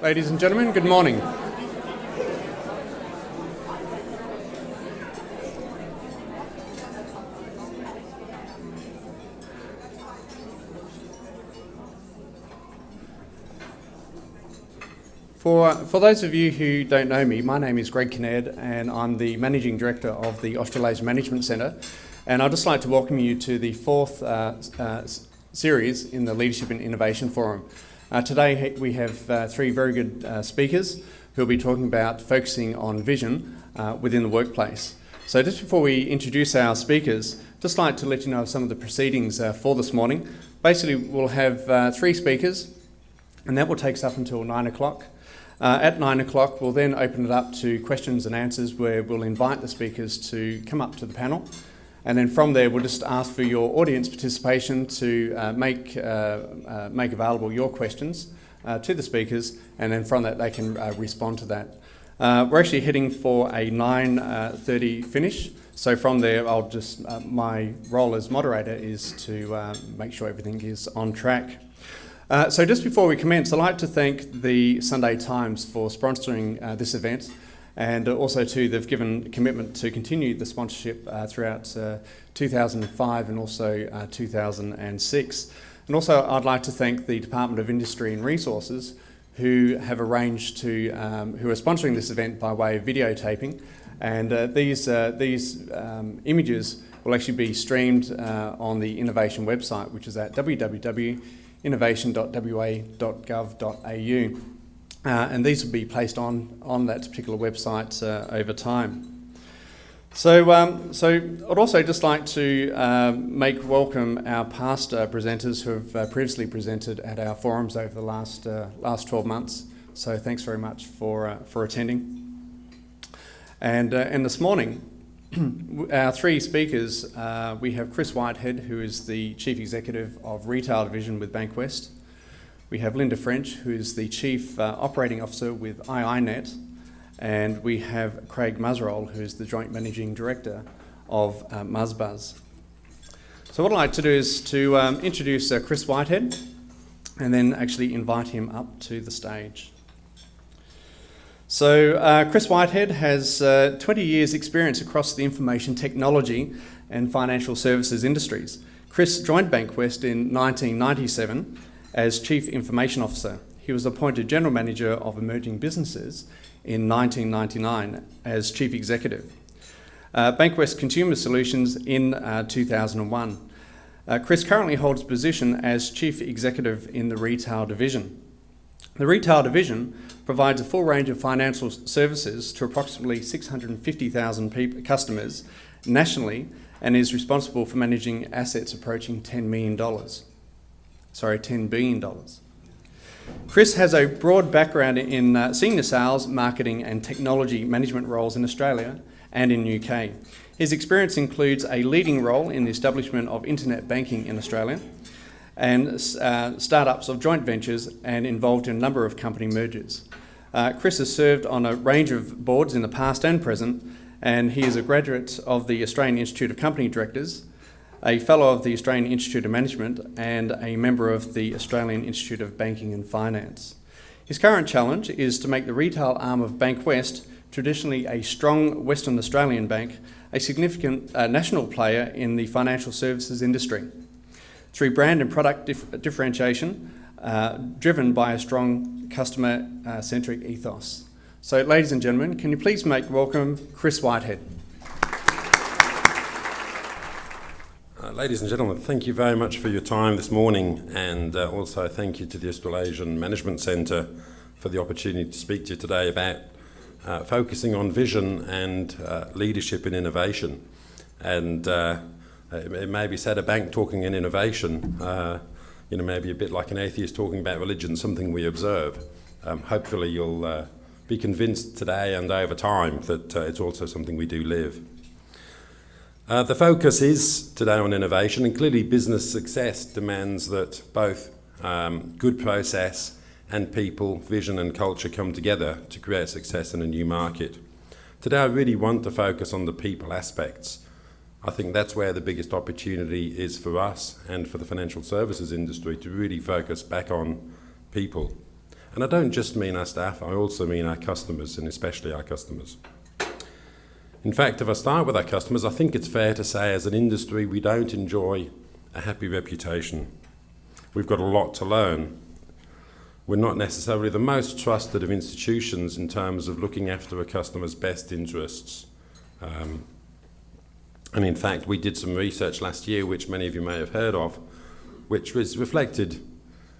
Ladies and gentlemen, good morning. For those of you who don't know me, my name is Greg Kinnaird and I'm the Managing Director of the Australasian Management Centre, and I'd just like to welcome you to the fourth series in the Leadership and Innovation Forum. Today we have three very good speakers who will be talking about focusing on vision within the workplace. So just before we introduce our speakers, just like to let you know of some of the proceedings for this morning. Basically we'll have three speakers and that will take us up until 9 o'clock. At 9 o'clock we'll then open it up to questions and answers where we'll invite the speakers to come up to the panel. And then from there, we'll just ask for your audience participation to make available your questions to the speakers, and then from that they can respond to that. We're actually heading for a 9:30 finish, so from there I'll just my role as moderator is to make sure everything is on track. So just before we commence, I'd like to thank the Sunday Times for sponsoring this event. And also too, they've given commitment to continue the sponsorship throughout 2005 and also 2006. And also I'd like to thank the Department of Industry and Resources who have arranged to, who are sponsoring this event by way of videotaping. And these images will actually be streamed on the Innovation website, which is at www.innovation.wa.gov.au. And these will be placed on that particular website over time. So I'd also just like to make welcome our past presenters who have previously presented at our forums over the last 12 months. So thanks very much for attending. And this morning, our three speakers, we have Chris Whitehead, who is the Chief Executive of Retail Division with Bankwest. We have Linda French, who is the Chief Operating Officer with iiNet, and we have Craig Musroll, who is the Joint Managing Director of Muzbuzz. So what I'd like to do is to introduce Chris Whitehead and then actually invite him up to the stage. So Chris Whitehead has 20 years experience across the information technology and financial services industries. Chris joined Bankwest in 1997 as Chief Information Officer. He was appointed General Manager of Emerging Businesses in 1999 as Chief Executive. Bankwest Consumer Solutions in 2001. Chris currently holds a position as Chief Executive in the Retail Division. The Retail Division provides a full range of financial services to approximately 650,000 customers nationally and is responsible for managing assets approaching $10 billion. Chris has a broad background in senior sales, marketing and technology management roles in Australia and in UK. His experience includes a leading role in the establishment of internet banking in Australia and startups of joint ventures and involved in a number of company mergers. Chris has served on a range of boards in the past and present, and he is a graduate of the Australian Institute of Company Directors, a Fellow of the Australian Institute of Management and a member of the Australian Institute of Banking and Finance. His current challenge is to make the retail arm of Bankwest, traditionally a strong Western Australian bank, a significant national player in the financial services industry through brand and product differentiation driven by a strong customer-centric ethos. So ladies and gentlemen, can you please make welcome Chris Whitehead. Ladies and gentlemen, thank you very much for your time this morning, and also thank you to the Australasian Management Centre for the opportunity to speak to you today about focusing on vision and leadership in innovation. And it may be said a bank talking in innovation, maybe a bit like an atheist talking about religion, something we observe. Hopefully you'll be convinced today and over time that it's also something we do live. The focus is today on innovation, and clearly business success demands that both good process and people, vision and culture come together to create success in a new market. Today I really want to focus on the people aspects. I think that's where the biggest opportunity is for us and for the financial services industry to really focus back on people. And I don't just mean our staff, I also mean our customers, and especially our customers. In fact, if I start with our customers, I think it's fair to say as an industry we don't enjoy a happy reputation. We've got a lot to learn. We're not necessarily the most trusted of institutions in terms of looking after a customer's best interests. And in fact, we did some research last year, which many of you may have heard of, which was reflects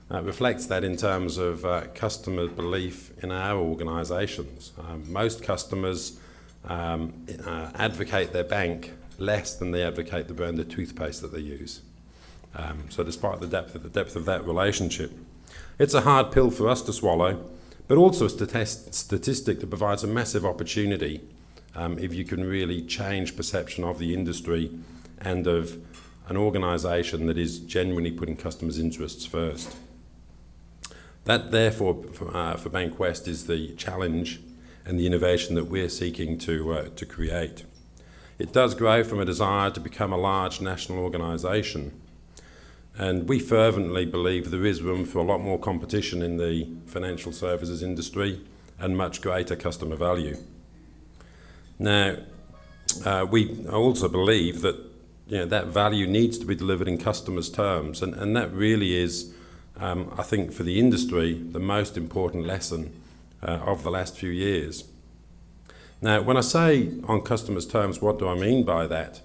that in terms of customer belief in our organisations. Most customers advocate their bank less than they advocate the brand of toothpaste that they use. So despite the depth of that relationship, it's a hard pill for us to swallow, but also a statistic that provides a massive opportunity if you can really change perception of the industry and of an organisation that is genuinely putting customers' interests first. That, therefore, for Bank West is the challenge and the innovation that we're seeking to create. It does grow from a desire to become a large national organisation, and we fervently believe there is room for a lot more competition in the financial services industry and much greater customer value. Now, we also believe that that value needs to be delivered in customers' terms, and that really is, I think, for the industry, the most important lesson of the last few years. Now, when I say on customers' terms, what do I mean by that?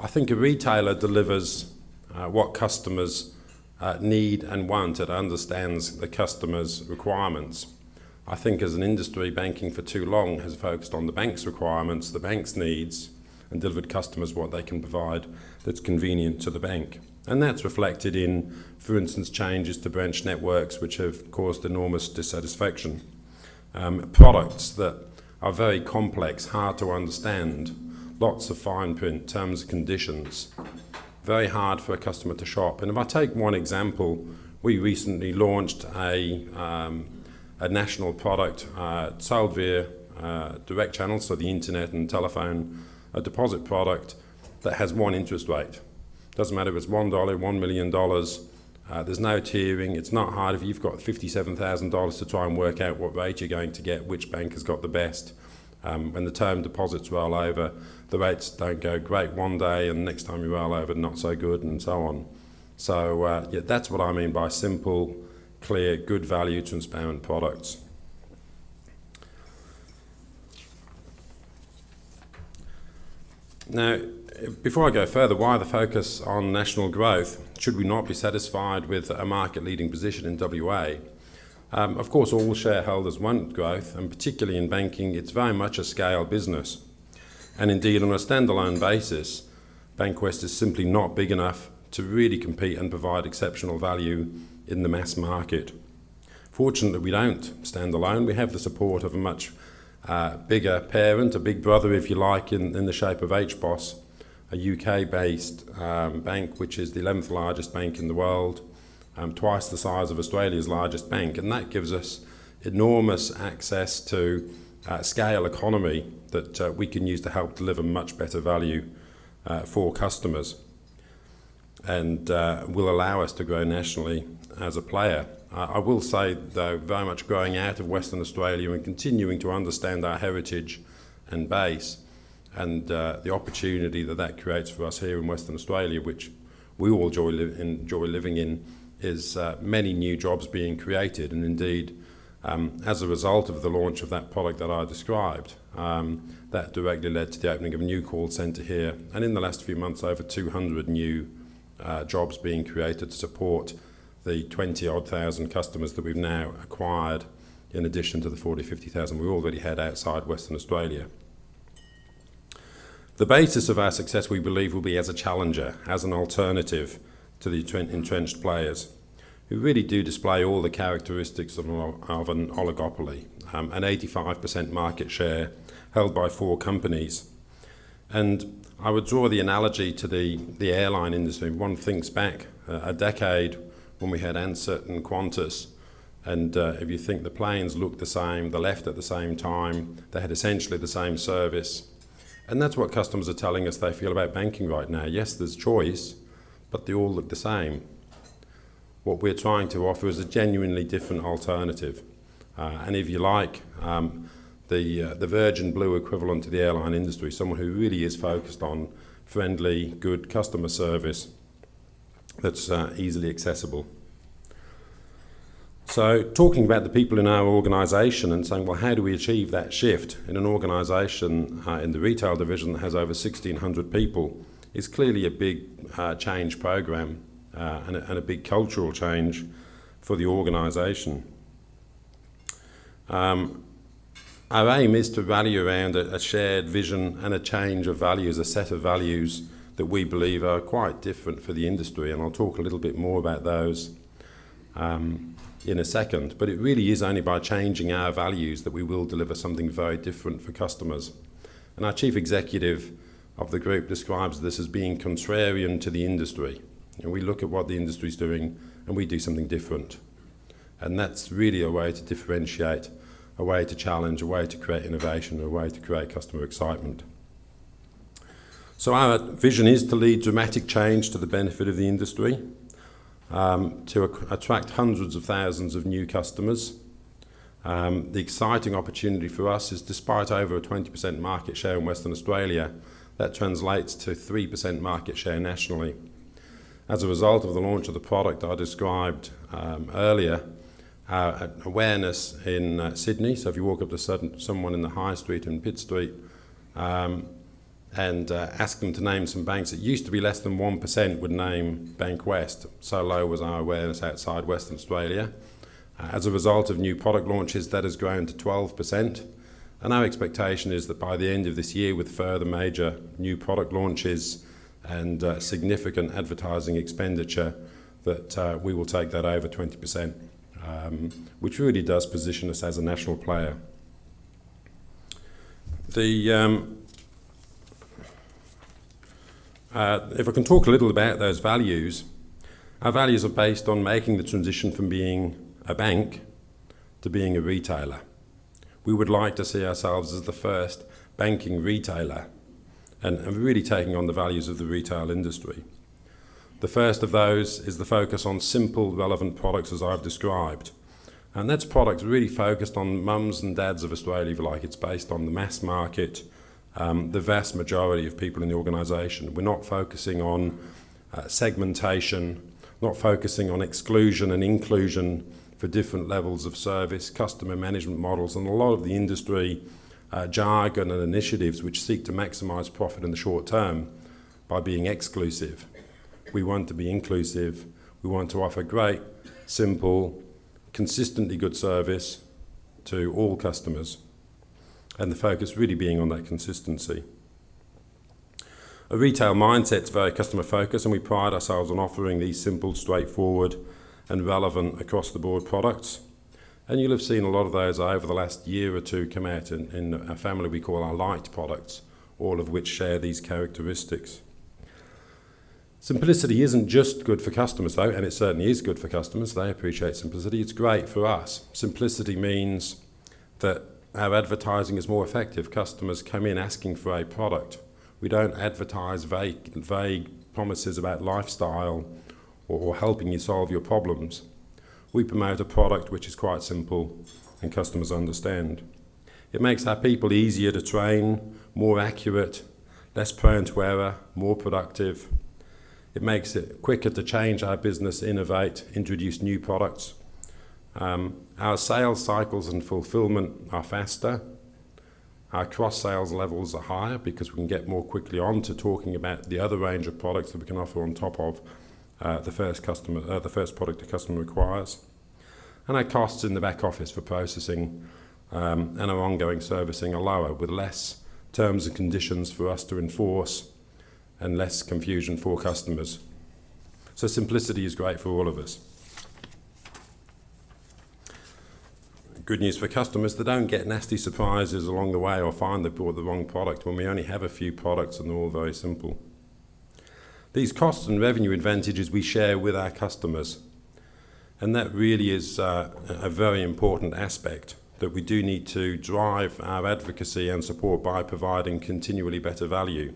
I think a retailer delivers what customers need and want. It understands the customer's requirements. I think as an industry, banking for too long has focused on the bank's requirements, the bank's needs, and delivered customers what they can provide that's convenient to the bank. And that's reflected in, for instance, changes to branch networks which have caused enormous dissatisfaction. Products that are very complex, hard to understand, lots of fine print, terms and conditions, very hard for a customer to shop. And if I take one example, we recently launched a national product sold via direct channels, so the internet and telephone, a deposit product that has one interest rate. Doesn't matter if it's $1, $1 million, there's no tiering, it's not hard if you've got $57,000 to try and work out what rate you're going to get, which bank has got the best. When the term deposits roll over, the rates don't go great one day and next time you roll over, not so good, and so on. So that's what I mean by simple, clear, good value, transparent products. Now, before I go further, why the focus on national growth? Should we not be satisfied with a market-leading position in WA? Of course, all shareholders want growth, and particularly in banking, it's very much a scale business. And indeed, on a standalone basis, Bank West is simply not big enough to really compete and provide exceptional value in the mass market. Fortunately, we don't stand alone. We have the support of a much bigger parent, a big brother, if you like, in the shape of HBOS, a UK-based bank, which is the 11th largest bank in the world, twice the size of Australia's largest bank, and that gives us enormous access to scale economy that we can use to help deliver much better value for customers, and will allow us to grow nationally as a player. I will say, though, very much growing out of Western Australia and continuing to understand our heritage and base, and the opportunity that creates for us here in Western Australia, which we all enjoy living in, is many new jobs being created. And indeed, as a result of the launch of that product that I described, that directly led to the opening of a new call centre here, and in the last few months over 200 new jobs being created to support the 20-odd thousand customers that we've now acquired, in addition to the 40,000-50,000 we already had outside Western Australia. The basis of our success, we believe, will be as a challenger, as an alternative to the entrenched players, who really do display all the characteristics of an oligopoly, an 85% market share held by 4 companies. And I would draw the analogy to the airline industry. One thinks back a decade when we had Ansett and Qantas, and if you think the planes looked the same, they left at the same time, they had essentially the same service. And that's what customers are telling us they feel about banking right now. Yes, there's choice, but they all look the same. what we're trying to offer is a genuinely different alternative. And if you like, the Virgin Blue equivalent to the airline industry, someone who really is focused on friendly, good customer service that's easily accessible. So talking about the people in our organisation and saying, well, how do we achieve that shift in an organisation in the retail division that has over 1,600 people is clearly a big change program and a big cultural change for the organisation. Our aim is to rally around a shared vision and a change of values, a set of values that we believe are quite different for the industry, and I'll talk a little bit more about those in a second. But it really is only by changing our values that we will deliver something very different for customers. And our chief executive of the group describes this as being contrarian to the industry. And we look at what the industry is doing and we do something different. And that's really a way to differentiate, a way to challenge, a way to create innovation, a way to create customer excitement. So our vision is to lead dramatic change to the benefit of the industry, to attract hundreds of thousands of new customers. The exciting opportunity for us is, despite over a 20% market share in Western Australia, that translates to 3% market share nationally. As a result of the launch of the product I described earlier, our awareness in Sydney, so if you walk up to someone in the High Street and Pitt Street and ask them to name some banks, it used to be less than 1% would name Bank West. So low was our awareness outside Western Australia. As a result of new product launches, that has grown to 12%. And our expectation is that by the end of this year, with further major new product launches and significant advertising expenditure, that we will take that over 20%, which really does position us as a national player. If I can talk a little about those values, our values are based on making the transition from being a bank to being a retailer. We would like to see ourselves as the first banking retailer and really taking on the values of the retail industry. The first of those is the focus on simple, relevant products, as I've described. And that's products really focused on mums and dads of Australia, if you like. It's based on the mass market, the vast majority of people in the organisation. We're not focusing on segmentation, not focusing on exclusion and inclusion for different levels of service, customer management models, and a lot of the industry jargon and initiatives which seek to maximise profit in the short term by being exclusive. We want to be inclusive. We want to offer great, simple, consistently good service to all customers, and the focus really being on that consistency. A retail mindset's very customer focused, and we pride ourselves on offering these simple, straightforward and relevant across-the-board products. And you'll have seen a lot of those over the last year or two come out in a family we call our light products, all of which share these characteristics. Simplicity isn't just good for customers, though, and it certainly is good for customers. They appreciate simplicity. It's great for us. Simplicity means that our advertising is more effective. Customers come in asking for a product. We don't advertise vague promises about lifestyle or helping you solve your problems. We promote a product which is quite simple and customers understand. It makes our people easier to train, more accurate, less prone to error, more productive. It makes it quicker to change our business, innovate, introduce new products. Our sales cycles and fulfillment are faster. Our cross-sales levels are higher because we can get more quickly on to talking about the other range of products that we can offer on top of the first product the customer requires. And our costs in the back office for processing and our ongoing servicing are lower, with less terms and conditions for us to enforce and less confusion for customers. So simplicity is great for all of us. Good news for customers, they don't get nasty surprises along the way or find they bought the wrong product when we only have a few products and they're all very simple. These cost and revenue advantages we share with our customers, and that really is a very important aspect that we do need to drive our advocacy and support by providing continually better value.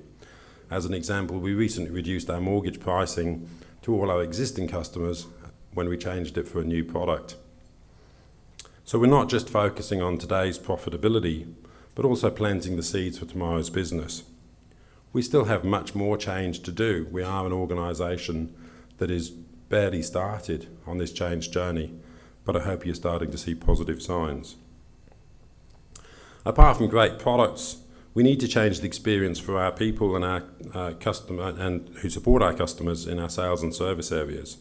As an example, we recently reduced our mortgage pricing to all our existing customers when we changed it for a new product. So we're not just focusing on today's profitability, but also planting the seeds for tomorrow's business. We still have much more change to do. We are an organisation that is barely started on this change journey, but I hope you're starting to see positive signs. Apart from great products, we need to change the experience for our people and our customer and who support our customers in our sales and service areas.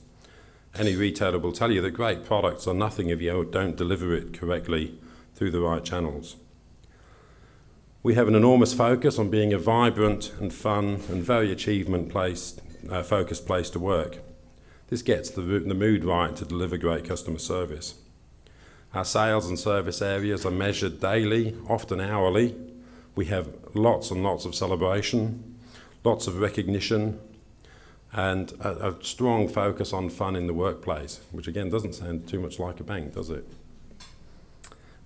Any retailer will tell you that great products are nothing if you don't deliver it correctly through the right channels. We have an enormous focus on being a vibrant and fun and very achievement-focused place to work. This gets the mood right to deliver great customer service. Our sales and service areas are measured daily, often hourly. We have lots and lots of celebration, lots of recognition, and a strong focus on fun in the workplace, which again doesn't sound too much like a bank, does it?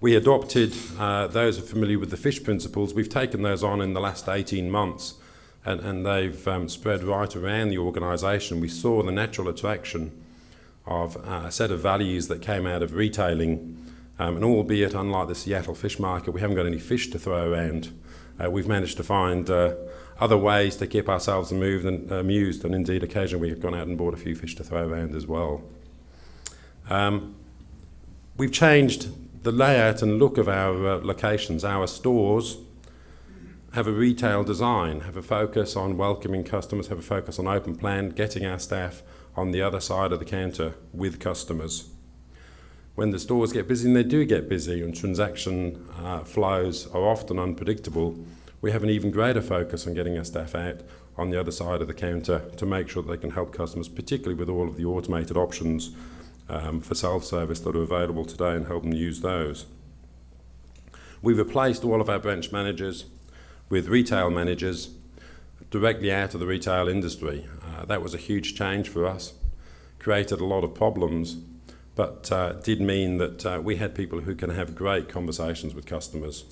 We adopted, those who are familiar with the FISH principles, we've taken those on in the last 18 months and they've spread right around the organisation. We saw the natural attraction of a set of values that came out of retailing, and albeit unlike the Seattle fish market, we haven't got any fish to throw around. We've managed to find other ways to keep ourselves amused, and indeed occasionally we've gone out and bought a few fish to throw around as well. We've changed the layout and look of our locations. Our stores have a retail design, have a focus on welcoming customers, have a focus on open plan, getting our staff on the other side of the counter with customers. When the stores get busy, and they do get busy, and transaction flows are often unpredictable, we have an even greater focus on getting our staff out on the other side of the counter to make sure that they can help customers, particularly with all of the automated options for self-service that are available today, and help them use those. We've replaced all of our branch managers with retail managers directly out of the retail industry. That was a huge change for us, created a lot of problems, but did mean that we had people who can have great conversations with customers.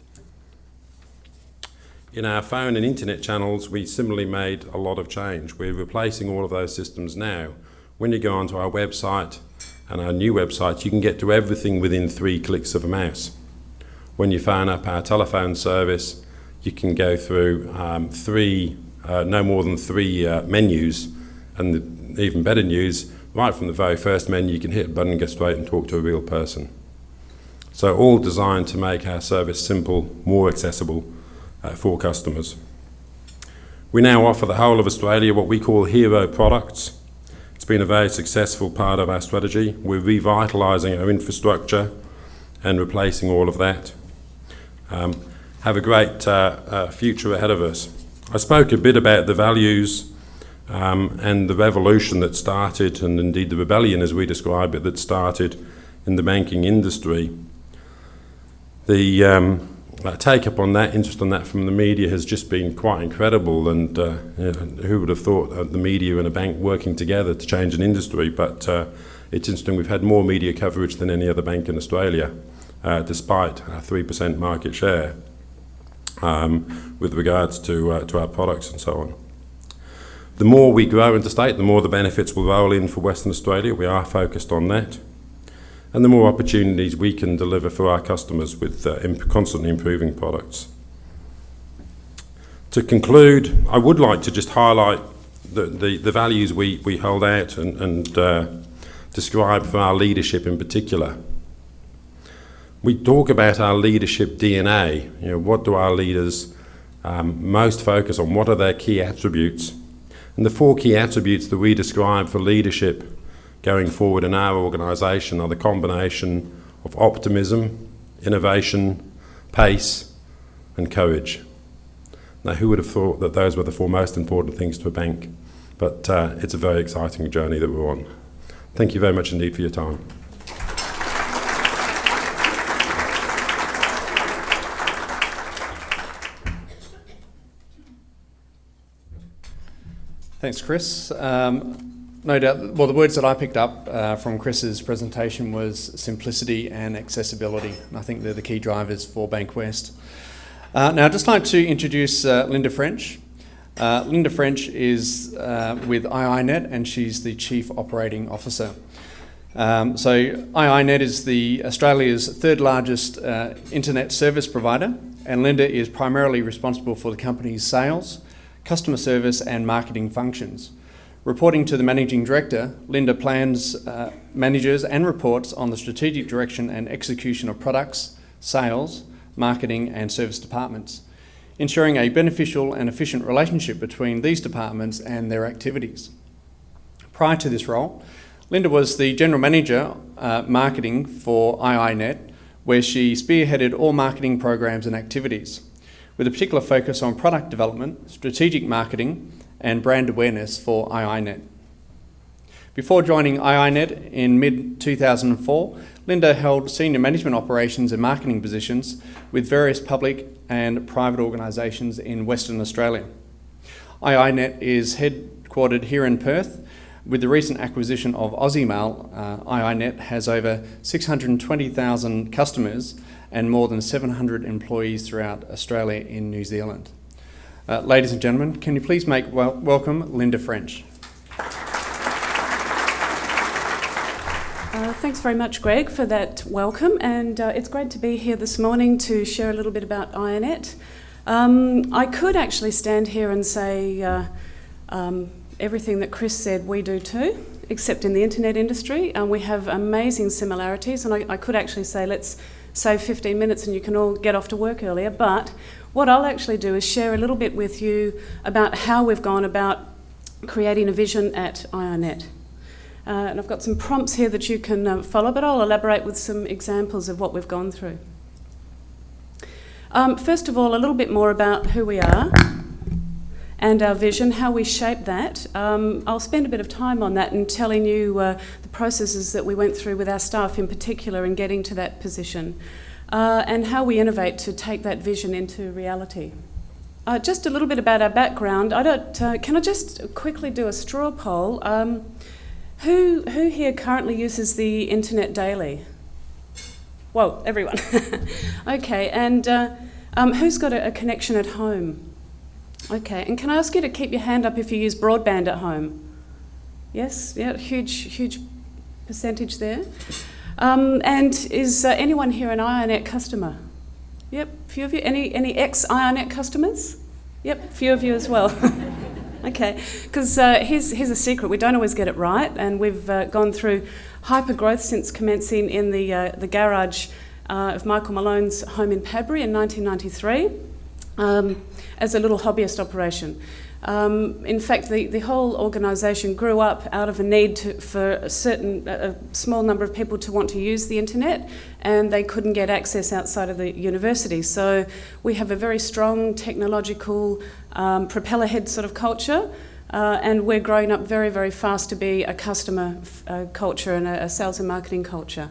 In our phone and internet channels, we similarly made a lot of change. We're replacing all of those systems now. When you go onto our website and our new website, you can get to everything within 3 clicks of a mouse. When you phone up our telephone service, you can go through no more than three menus, and the even better news, right from the very first menu, you can hit a button and go straight and talk to a real person. So all designed to make our service simple, more accessible for customers. We now offer the whole of Australia what we call hero products. It's been a very successful part of our strategy. We're revitalising our infrastructure and replacing all of that. Have a great future ahead of us. I spoke a bit about the values and the revolution that started, and indeed the rebellion as we describe it, that started in the banking industry. The take-up on that, interest on that from the media has just been quite incredible, and who would have thought the media and a bank working together to change an industry, but it's interesting, we've had more media coverage than any other bank in Australia, despite our 3% market share with regards to our products and so on. The more we grow interstate, the more the benefits will roll in for Western Australia. We are focused on that. And the more opportunities we can deliver for our customers with constantly improving products. To conclude, I would like to just highlight the values we hold out and describe for our leadership in particular. We talk about our leadership DNA. You know, what do our leaders most focus on? What are their key attributes? And the 4 key attributes that we describe for leadership going forward in our organisation are the combination of optimism, innovation, pace, and courage. Now, who would have thought that those were the 4 most important things to a bank? But it's a very exciting journey that we're on. Thank you very much indeed for your time. Thanks, Chris. No doubt, well, the words that I picked up from Chris's presentation was simplicity and accessibility. And I think they're the key drivers for Bankwest. Now, I'd just like to introduce Linda French. Linda French is with IINet, and she's the Chief Operating Officer. So iiNet is Australia's third largest internet service provider, and Linda is primarily responsible for the company's sales, customer service and marketing functions. Reporting to the Managing Director, Linda plans, manages and reports on the strategic direction and execution of products, sales, marketing and service departments, ensuring a beneficial and efficient relationship between these departments and their activities. Prior to this role, Linda was the General Manager Marketing for iiNet, where she spearheaded all marketing programs and activities, with a particular focus on product development, strategic marketing, and brand awareness for iiNet. Before joining iiNet in mid-2004, Linda held senior management operations and marketing positions with various public and private organisations in Western Australia. iiNet is headquartered here in Perth. With the recent acquisition of Aussiemail, iiNet has over 620,000 customers and more than 700 employees throughout Australia and New Zealand. Ladies and gentlemen, can you please make welcome Linda French. Thanks very much, Greg, for that welcome, and it's great to be here this morning to share a little bit about iiNet. I could actually stand here and say everything that Chris said we do too, except in the internet industry. We have amazing similarities, and I could actually say let's save 15 minutes and you can all get off to work earlier, but what I'll actually do is share a little bit with you about how we've gone about creating a vision at iiNet. And I've got some prompts here that you can follow, but I'll elaborate with some examples of what we've gone through. First of all, a little bit more about who we are and our vision, how we shape that. I'll spend a bit of time on that and telling you the processes that we went through with our staff in particular in getting to that position, and how we innovate to take that vision into reality. Just a little bit about our background. Can I just quickly do a straw poll? Who here currently uses the internet daily? Whoa, everyone. Okay, and who's got a connection at home? Okay, and can I ask you to keep your hand up if you use broadband at home? Yes, yeah, huge percentage there. And is anyone here an iiNet customer? Yep, a few of you. Any ex-iiNet customers? Yep, a few of you as well. Okay, because here's a secret. We don't always get it right, and we've gone through hyper growth since commencing in the garage of Michael Malone's home in Padbury in 1993 as a little hobbyist operation. In fact, the whole organisation grew up out of a need for a small number of people to want to use the internet, and they couldn't get access outside of the university. So we have a very strong technological propeller head sort of culture, and we're growing up very, very fast to be a customer culture and a sales and marketing culture.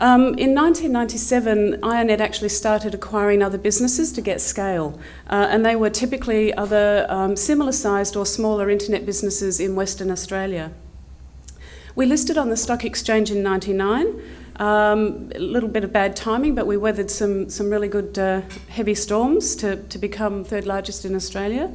In 1997, iiNet actually started acquiring other businesses to get scale, and they were typically other similar-sized or smaller internet businesses in Western Australia. We listed on the stock exchange in 1999. A little bit of bad timing, but we weathered some really good heavy storms to become third largest in Australia.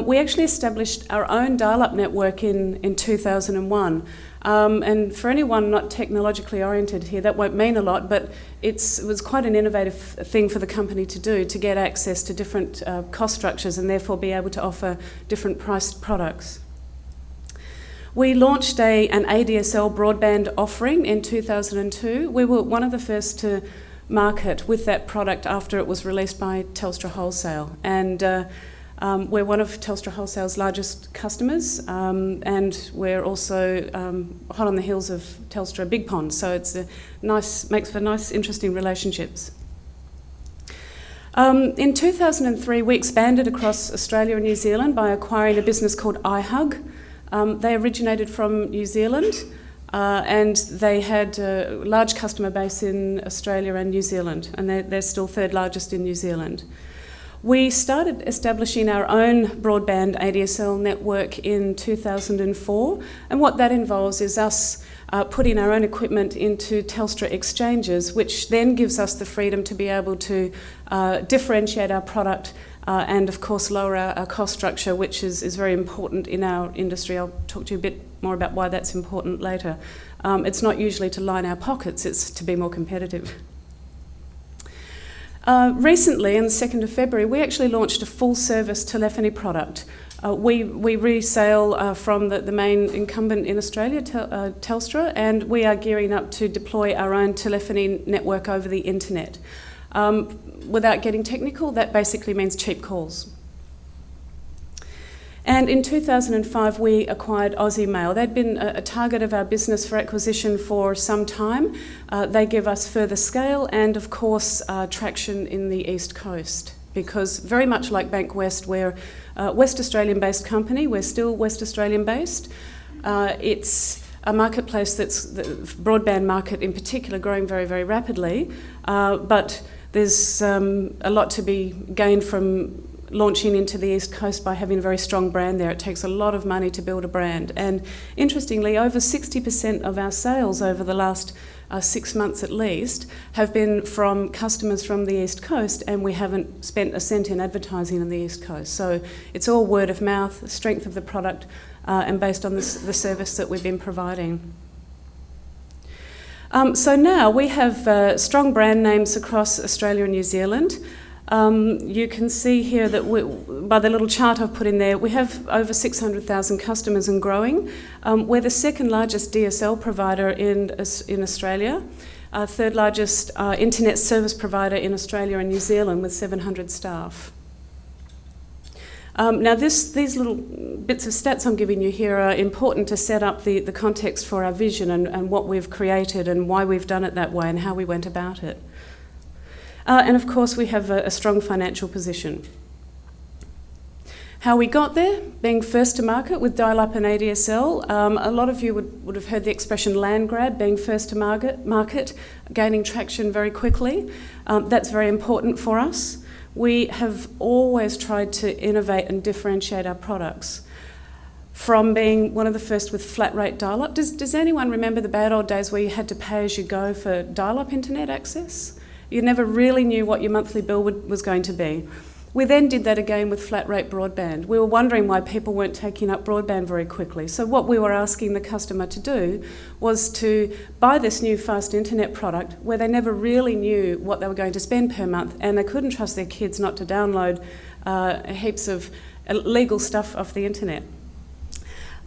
We actually established our own dial-up network in 2001. And for anyone not technologically oriented here, that won't mean a lot, but it was quite an innovative thing for the company to do, to get access to different cost structures and therefore be able to offer different priced products. We launched an ADSL broadband offering in 2002. We were one of the first to market with that product after it was released by Telstra Wholesale. And we're one of Telstra Wholesale's largest customers, and we're also hot on the heels of Telstra Big Pond, so it's makes for nice, interesting relationships. In 2003, we expanded across Australia and New Zealand by acquiring a business called iHug. They originated from New Zealand, and they had a large customer base in Australia and New Zealand, and they're still third largest in New Zealand. We started establishing our own broadband ADSL network in 2004, and what that involves is us putting our own equipment into Telstra exchanges, which then gives us the freedom to be able to differentiate our product and of course lower our cost structure, which is very important in our industry. I'll talk to you a bit more about why that's important later. It's not usually to line our pockets, it's to be more competitive. Recently, on the 2nd of February, we actually launched a full-service telephony product. We resale from the main incumbent in Australia, Telstra, and we are gearing up to deploy our own telephony network over the internet. Without getting technical, that basically means cheap calls. And in 2005, we acquired Aussie Mail. They'd been a target of our business for acquisition for some time. They give us further scale and, of course, traction in the East Coast, because very much like Bank West, we're a West Australian-based company. We're still West Australian-based. It's a marketplace that's the broadband market in particular growing very, very rapidly, but there's a lot to be gained from launching into the East Coast by having a very strong brand there. It takes a lot of money to build a brand. And interestingly, over 60% of our sales over the last 6 months at least have been from customers from the East Coast, and we haven't spent a cent in advertising on the East Coast. So it's all word of mouth, the strength of the product, and based on the service that we've been providing. So now we have strong brand names across Australia and New Zealand. You can see here that by the little chart I've put in there, we have over 600,000 customers and growing. We're the second largest DSL provider in Australia, third largest internet service provider in Australia and New Zealand with 700 staff. Now these little bits of stats I'm giving you here are important to set up the context for our vision and what we've created and why we've done it that way and how we went about it. And of course we have a strong financial position. How we got there, being first to market with dial-up and ADSL. A lot of you would have heard the expression land grab, being first to market, gaining traction very quickly. That's very important for us. We have always tried to innovate and differentiate our products. From being one of the first with flat rate dial-up. Does anyone remember the bad old days where you had to pay as you go for dial-up internet access? You never really knew what your monthly bill was going to be. We then did that again with flat rate broadband. We were wondering why people weren't taking up broadband very quickly. So what we were asking the customer to do was to buy this new fast internet product where they never really knew what they were going to spend per month, and they couldn't trust their kids not to download heaps of illegal stuff off the internet.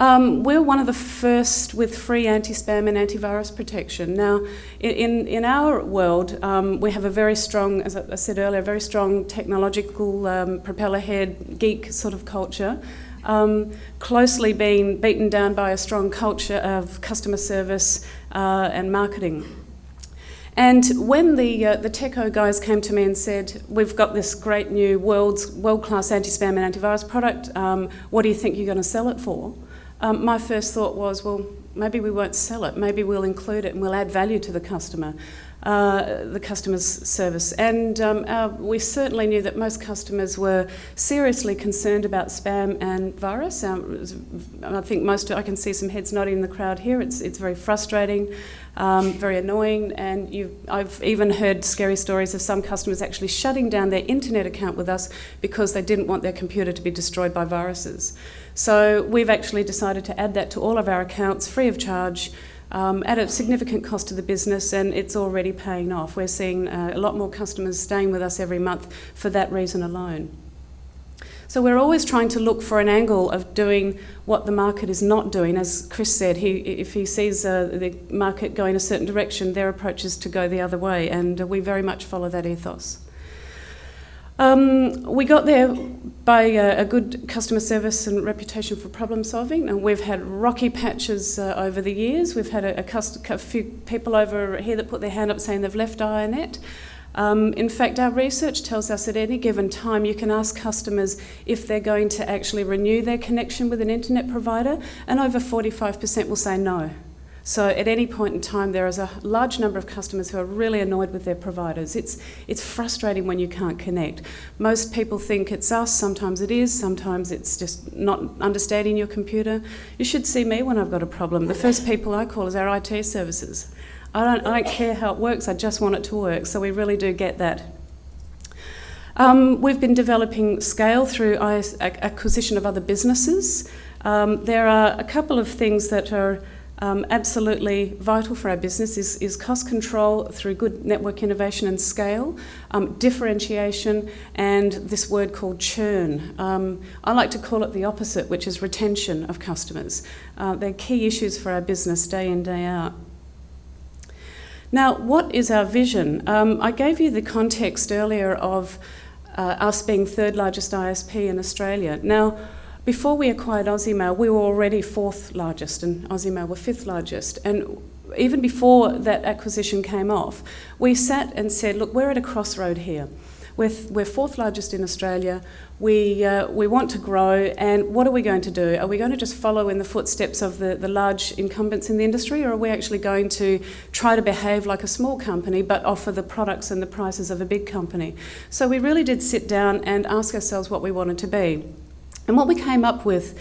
We're one of the first with free anti-spam and antivirus protection. Now, in our world, we have a very strong, as I said earlier, very strong technological propeller head geek sort of culture, closely being beaten down by a strong culture of customer service and marketing. And when the Techo guys came to me and said, we've got this great new world-class anti-spam and antivirus product, what do you think you're going to sell it for? My first thought was, well, maybe we won't sell it. Maybe we'll include it and we'll add value to the customer's service. And we certainly knew that most customers were seriously concerned about spam and virus. I think I can see some heads nodding in the crowd here. It's very frustrating, very annoying, and I've even heard scary stories of some customers actually shutting down their internet account with us because they didn't want their computer to be destroyed by viruses. So we've actually decided to add that to all of our accounts free of charge, at a significant cost to the business, and it's already paying off. We're seeing a lot more customers staying with us every month for that reason alone. So we're always trying to look for an angle of doing what the market is not doing. As Chris said, if he sees the market going a certain direction, their approach is to go the other way, and we very much follow that ethos. We got there by a good customer service and reputation for problem solving, and we've had rocky patches over the years. We've had a few people over here that put their hand up saying they've left IONET. In fact, our research tells us at any given time you can ask customers if they're going to actually renew their connection with an internet provider, and over 45% will say no. So at any point in time, there is a large number of customers who are really annoyed with their providers. It's frustrating when you can't connect. Most people think it's us, sometimes it is, sometimes it's just not understanding your computer. You should see me when I've got a problem. The first people I call is our IT services. I don't care how it works, I just want it to work, so we really do get that. We've been developing scale through acquisition of other businesses. There are a couple of things that are absolutely vital for our business is cost control through good network innovation and scale, differentiation, and this word called churn. I like to call it the opposite, which is retention of customers. They're key issues for our business day in, day out. Now, what is our vision? I gave you the context earlier of us being third largest ISP in Australia. Now, before we acquired Aussiemail, we were already fourth largest, and Aussiemail were fifth largest. And even before that acquisition came off, we sat and said, look, we're at a crossroad here. We're fourth largest in Australia. We want to grow, and what are we going to do? Are we going to just follow in the footsteps of the large incumbents in the industry, or are we actually going to try to behave like a small company but offer the products and the prices of a big company? So we really did sit down and ask ourselves what we wanted to be. And what we came up with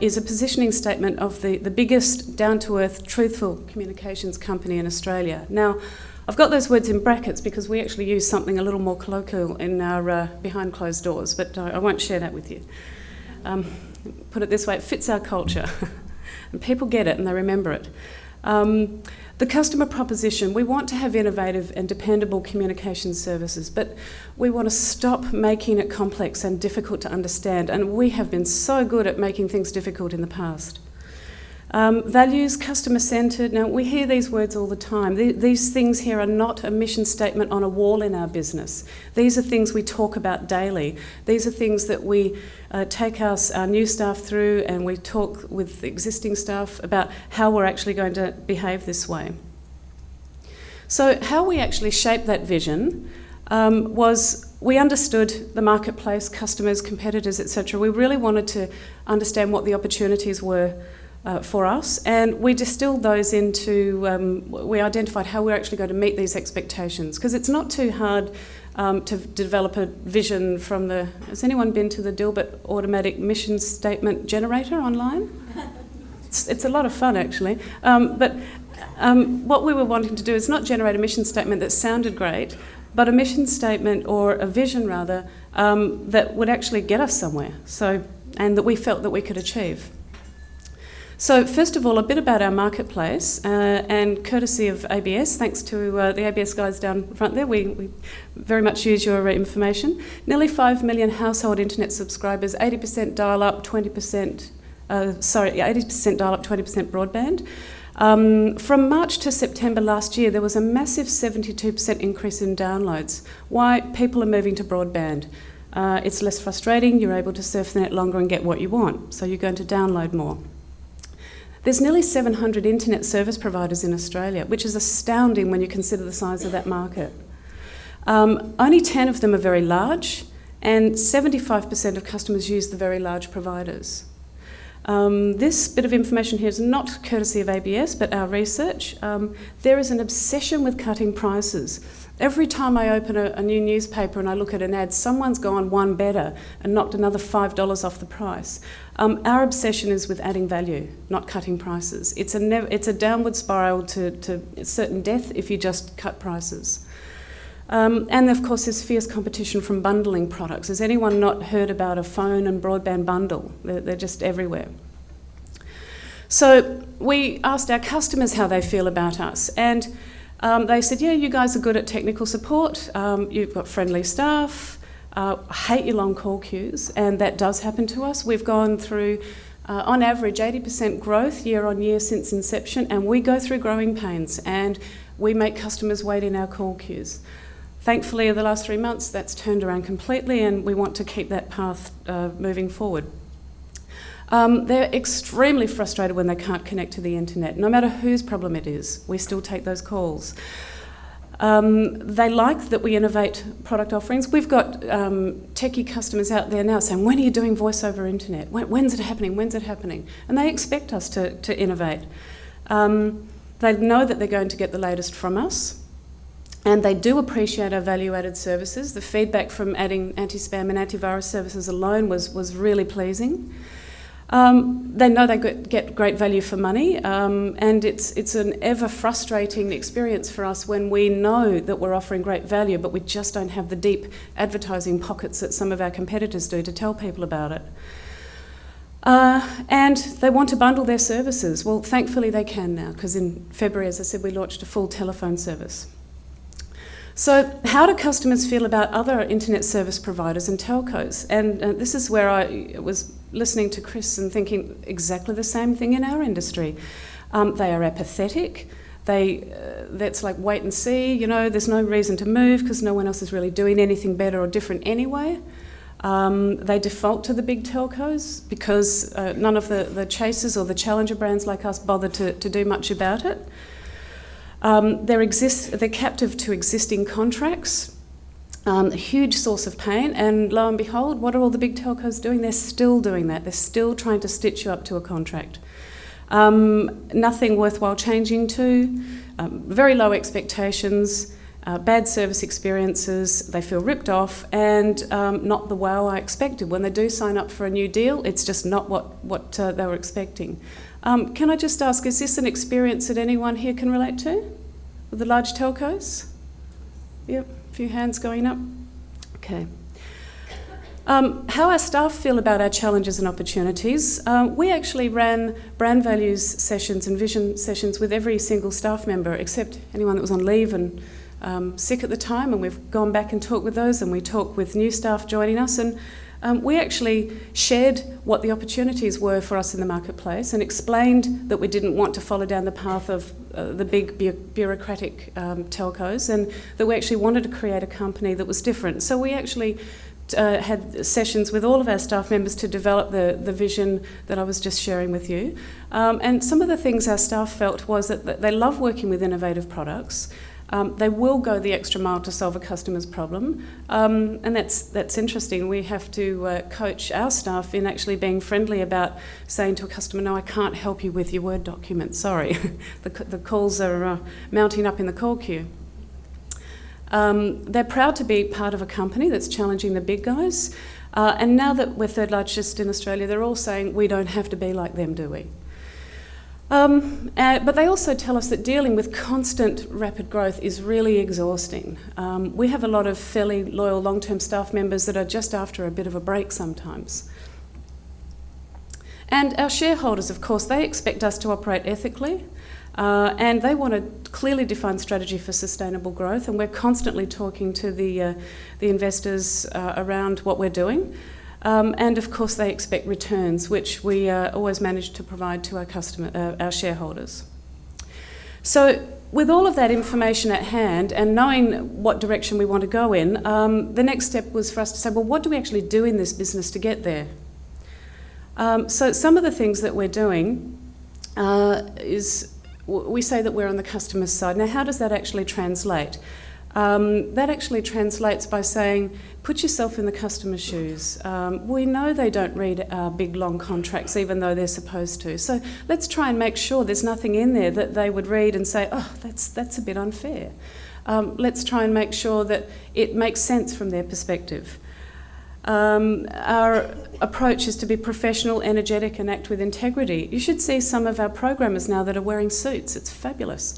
is a positioning statement of the biggest down-to-earth, truthful communications company in Australia. Now, I've got those words in brackets because we actually use something a little more colloquial in our behind closed doors, but I won't share that with you. Put it this way, it fits our culture. And people get it and they remember it. The customer proposition, we want to have innovative and dependable communication services, but we want to stop making it complex and difficult to understand, and we have been so good at making things difficult in the past. Values, customer-centred. Now, we hear these words all the time. These things here are not a mission statement on a wall in our business. These are things we talk about daily. These are things that we take our new staff through, and we talk with existing staff about how we're actually going to behave this way. So how we actually shaped that vision was we understood the marketplace, customers, competitors, etc. We really wanted to understand what the opportunities were for us, and we distilled those into, we identified how we're actually going to meet these expectations, because it's not too hard to develop a vision from has anyone been to the Dilbert automatic mission statement generator online? It's a lot of fun actually, but what we were wanting to do is not generate a mission statement that sounded great, but a mission statement, or a vision rather, that would actually get us somewhere, and that we felt that we could achieve. So first of all, a bit about our marketplace, and courtesy of ABS, thanks to the ABS guys down front there, we very much use your information. Nearly 5 million household internet subscribers, 80% dial-up, 80% dial-up, 20% broadband. From March to September last year, there was a massive 72% increase in downloads. Why? People are moving to broadband. It's less frustrating, you're able to surf the net longer and get what you want, so you're going to download more. There's nearly 700 internet service providers in Australia, which is astounding when you consider the size of that market. Only 10 of them are very large, and 75% of customers use the very large providers. This bit of information here is not courtesy of ABS, but our research. There is an obsession with cutting prices. Every time I open a new newspaper and I look at an ad, someone's gone one better and knocked another $5 off the price. Our obsession is with adding value, not cutting prices. It's a downward spiral to certain death if you just cut prices. And of course there's fierce competition from bundling products. Has anyone not heard about a phone and broadband bundle? They're just everywhere. So we asked our customers how they feel about us, and they said, yeah, you guys are good at technical support, you've got friendly staff, I hate your long call queues, and that does happen to us. We've gone through, on average, 80% growth year on year since inception, and we go through growing pains, and we make customers wait in our call queues. Thankfully, in the last 3 months, that's turned around completely, and we want to keep that path moving forward. They're extremely frustrated when they can't connect to the internet. No matter whose problem it is, we still take those calls. They like that we innovate product offerings. We've got techie customers out there now saying, when are you doing voice over internet? When's it happening? When's it happening? And they expect us to innovate. They know that they're going to get the latest from us. And they do appreciate our value-added services. The feedback from adding anti-spam and antivirus services alone was really pleasing. They know they get great value for money, and it's an ever frustrating experience for us when we know that we're offering great value, but we just don't have the deep advertising pockets that some of our competitors do to tell people about it. And they want to bundle their services. Well, thankfully they can now, because in February, as I said, we launched a full telephone service. So how do customers feel about other internet service providers and telcos? And this is where I was listening to Chris and thinking exactly the same thing in our industry. They are apathetic. That's like wait and see, there's no reason to move because no one else is really doing anything better or different anyway. They default to the big telcos because none of the chasers or the challenger brands like us bother to do much about it. They're captive to existing contracts, a huge source of pain, and lo and behold, what are all the big telcos doing? They're still doing that. They're still trying to stitch you up to a contract. Nothing worthwhile changing to, very low expectations, bad service experiences, they feel ripped off, and not the wow I expected. When they do sign up for a new deal, it's just not what they were expecting. Can I just ask, is this an experience that anyone here can relate to? With the large telcos? Yep, a few hands going up. Okay. How our staff feel about our challenges and opportunities. We actually ran brand values sessions and vision sessions with every single staff member, except anyone that was on leave and sick at the time, and we've gone back and talked with those, and we talk with new staff joining us, and we actually shared what the opportunities were for us in the marketplace and explained that we didn't want to follow down the path of the big bureaucratic telcos, and that we actually wanted to create a company that was different. So we actually had sessions with all of our staff members to develop the vision that I was just sharing with you. And some of the things our staff felt was that they love working with innovative products. They will go the extra mile to solve a customer's problem, and that's interesting. We have to coach our staff in actually being friendly about saying to a customer, no, I can't help you with your Word document, sorry. the calls are mounting up in the call queue. They're proud to be part of a company that's challenging the big guys, and now that we're third largest in Australia, they're all saying we don't have to be like them, do we? But they also tell us that dealing with constant rapid growth is really exhausting. We have a lot of fairly loyal long-term staff members that are just after a bit of a break sometimes. And our shareholders, of course, they expect us to operate ethically, and they want a clearly defined strategy for sustainable growth, and we're constantly talking to the investors around what we're doing. And of course they expect returns, which we always manage to provide to our shareholders. So with all of that information at hand and knowing what direction we want to go in, the next step was for us to say, well, what do we actually do in this business to get there? So some of the things that we're doing is we say that we're on the customer's side. Now, how does that actually translate? That actually translates by saying, put yourself in the customer's shoes. We know they don't read our big, long contracts, even though they're supposed to. So let's try and make sure there's nothing in there that they would read and say, oh, that's a bit unfair. Let's try and make sure that it makes sense from their perspective. Our approach is to be professional, energetic, and act with integrity. You should see some of our programmers now that are wearing suits. It's fabulous.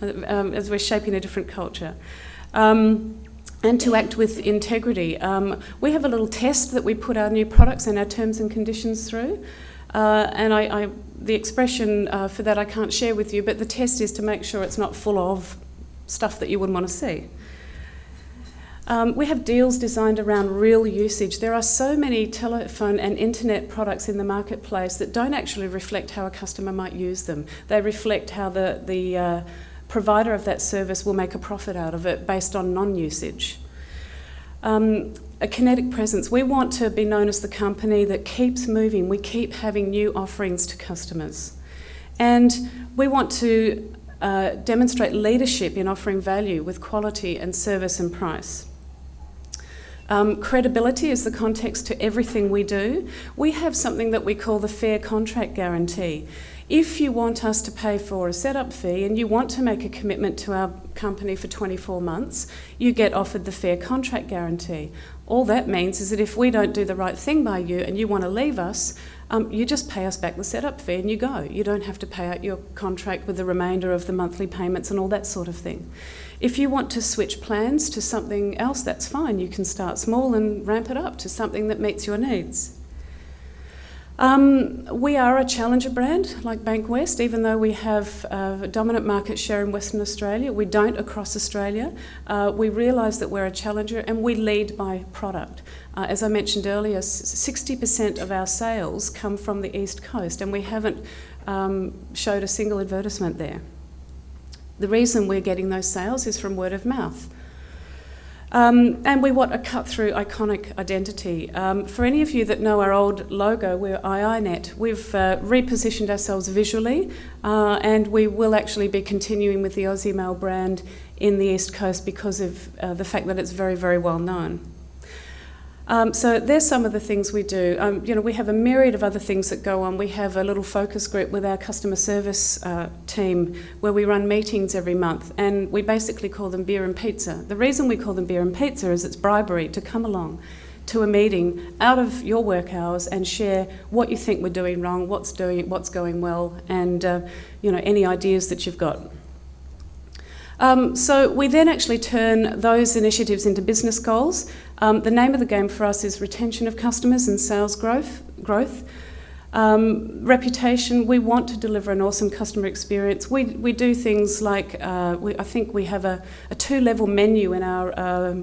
As we're shaping a different culture. And to act with integrity. We have a little test that we put our new products and our terms and conditions through. And the expression for that I can't share with you, but the test is to make sure it's not full of stuff that you wouldn't want to see. We have deals designed around real usage. There are so many telephone and internet products in the marketplace that don't actually reflect how a customer might use them. They reflect how the provider of that service will make a profit out of it based on non-usage. A kinetic presence. We want to be known as the company that keeps moving. We keep having new offerings to customers. And we want to demonstrate leadership in offering value with quality and service and price. Credibility is the context to everything we do. We have something that we call the fair contract guarantee. If you want us to pay for a setup fee and you want to make a commitment to our company for 24 months, you get offered the fair contract guarantee. All that means is that if we don't do the right thing by you and you want to leave us, you just pay us back the setup fee and you go. You don't have to pay out your contract with the remainder of the monthly payments and all that sort of thing. If you want to switch plans to something else, that's fine. You can start small and ramp it up to something that meets your needs. We are a challenger brand like Bank West, even though we have a dominant market share in Western Australia. We don't across Australia. We realise that we're a challenger and we lead by product. As I mentioned earlier, 60% of our sales come from the East Coast and we haven't showed a single advertisement there. The reason we're getting those sales is from word of mouth. And we want a cut-through iconic identity. For any of you that know our old logo, we're iiNet. We've repositioned ourselves visually and we will actually be continuing with the Aussie Mail brand in the East Coast because of the fact that it's very, very well known. So there's some of the things we do. We have a myriad of other things that go on. We have a little focus group with our customer service team where we run meetings every month and we basically call them beer and pizza. The reason we call them beer and pizza is it's bribery to come along to a meeting out of your work hours and share what you think we're doing wrong, what's going well, and any ideas that you've got. So we then actually turn those initiatives into business goals. The name of the game for us is retention of customers and sales growth. Reputation, we want to deliver an awesome customer experience. We do things like, I think we have a 2-level menu in our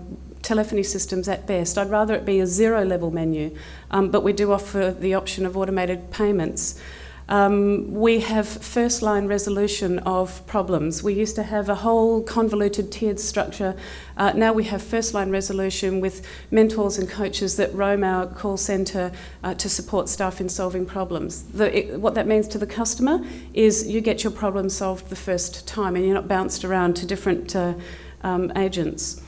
telephony systems at best. I'd rather it be a 0-level menu, but we do offer the option of automated payments. We have first-line resolution of problems. We used to have a whole convoluted tiered structure. Now we have first-line resolution with mentors and coaches that roam our call centre to support staff in solving problems. What that means to the customer is you get your problem solved the first time and you're not bounced around to different agents.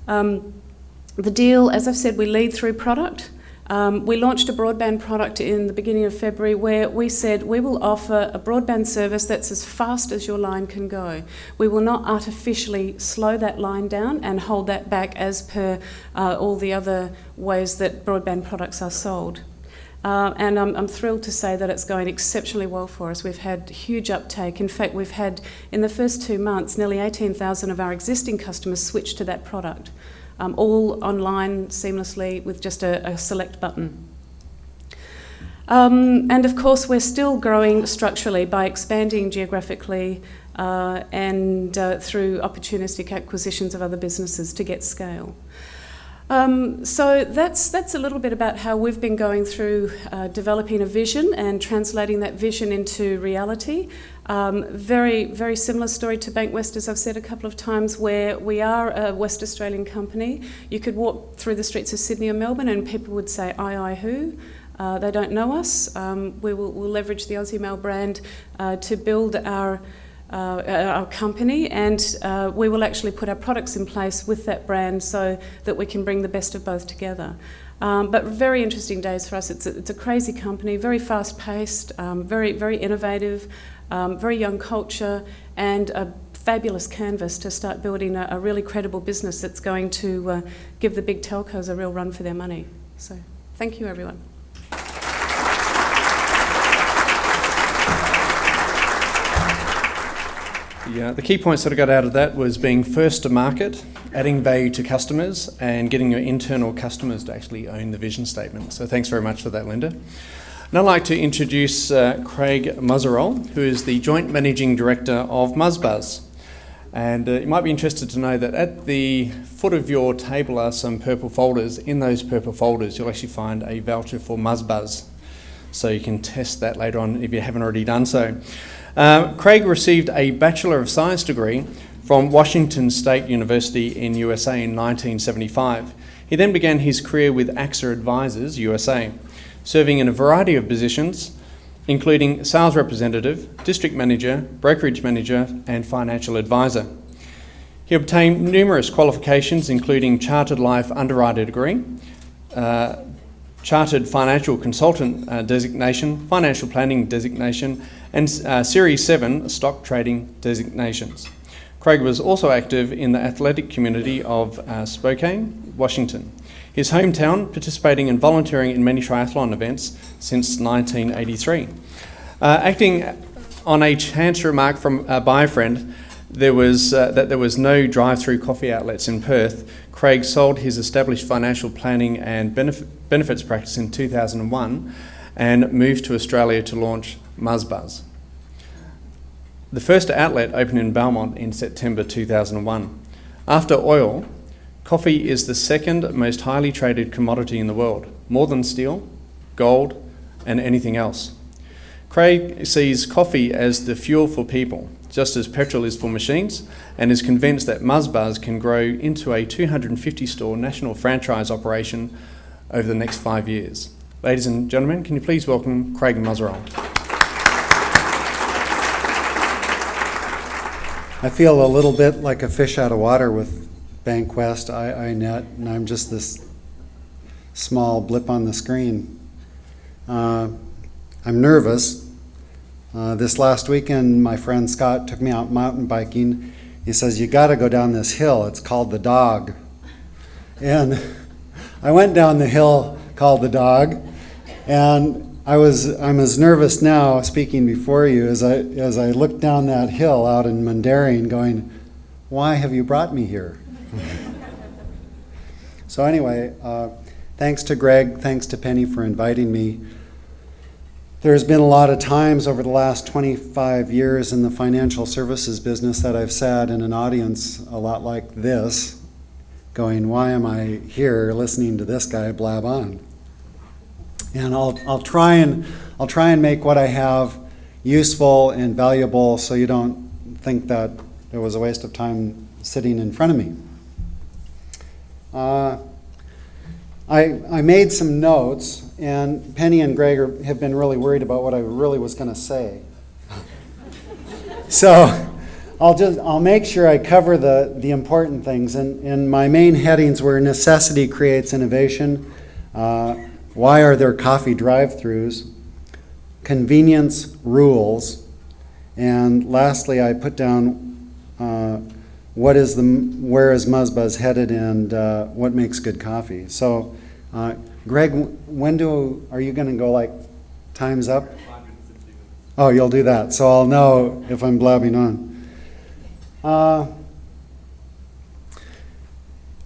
The deal, as I've said, we lead through product. We launched a broadband product in the beginning of February where we said we will offer a broadband service that's as fast as your line can go. We will not artificially slow that line down and hold that back as per all the other ways that broadband products are sold. And I'm thrilled to say that it's going exceptionally well for us. We've had huge uptake. In fact, we've had, in the first 2 months, nearly 18,000 of our existing customers switch to that product. All online seamlessly with just a select button. And of course we're still growing structurally by expanding geographically and through opportunistic acquisitions of other businesses to get scale. So that's a little bit about how we've been going through developing a vision and translating that vision into reality. Very, very similar story to Bank West, as I've said a couple of times, where we are a West Australian company. You could walk through the streets of Sydney or Melbourne and people would say, I who? They don't know us. We'll leverage the Aussie Mail brand to build our company, and we will actually put our products in place with that brand so that we can bring the best of both together. But very interesting days for us. It's a crazy company, very fast-paced, very, very innovative, very young culture, and a fabulous canvas to start building a really credible business that's going to give the big telcos a real run for their money. So thank you, everyone. The key points that I got out of that was being first to market, adding value to customers, and getting your internal customers to actually own the vision statement. So thanks very much for that, Linda. And I'd like to introduce Craig Muzzerall, who is the Joint Managing Director of MuzBuzz. And you might be interested to know that at the foot of your table are some purple folders. In those purple folders, you'll actually find a voucher for MuzBuzz. So you can test that later on if you haven't already done so. Craig received a Bachelor of Science degree from Washington State University in USA in 1975. He then began his career with AXA Advisors USA, serving in a variety of positions, including sales representative, district manager, brokerage manager, and financial advisor. He obtained numerous qualifications, including Chartered Life Underwriter degree, Chartered Financial Consultant designation, Financial Planning designation, and Series 7 stock trading designations. Craig was also active in the athletic community of Spokane, Washington, his hometown, participating and volunteering in many triathlon events since 1983. Acting on a chance remark by a friend that there was no drive-through coffee outlets in Perth, Craig sold his established financial planning and benefits practice in 2001 and moved to Australia to launch MuzBuzz. The first outlet opened in Belmont in September 2001. After oil, coffee is the second most highly traded commodity in the world, more than steel, gold, and anything else. Craig sees coffee as the fuel for people, just as petrol is for machines, and is convinced that MuzBuzz can grow into a 250-store national franchise operation over the next 5 years. Ladies and gentlemen, can you please welcome Craig Muzzerall. I feel a little bit like a fish out of water with Bankwest, INET, and I'm just this small blip on the screen. I'm nervous. This last weekend, my friend Scott took me out mountain biking. He says, "You got to go down this hill. It's called the Dog." And I went down the hill called the Dog, and I'm as nervous now speaking before you as I look down that hill out in Mundaring going, why have you brought me here? So anyway, thanks to Greg, thanks to Penny for inviting me. There's been a lot of times over the last 25 years in the financial services business that I've sat in an audience a lot like this, going, why am I here listening to this guy blab on? And I'll try and make what I have useful and valuable, so you don't think that it was a waste of time sitting in front of me. I made some notes, and Penny and Greg have been really worried about what I really was going to say. So I'll make sure I cover the important things. And my main headings were necessity creates innovation. Why are there coffee drive-thrus? Convenience rules. And lastly, I put down where is MuzBuzz headed, and what makes good coffee. So, Greg, are you going to go like time's up? Oh, you'll do that, so I'll know if I'm blabbing on.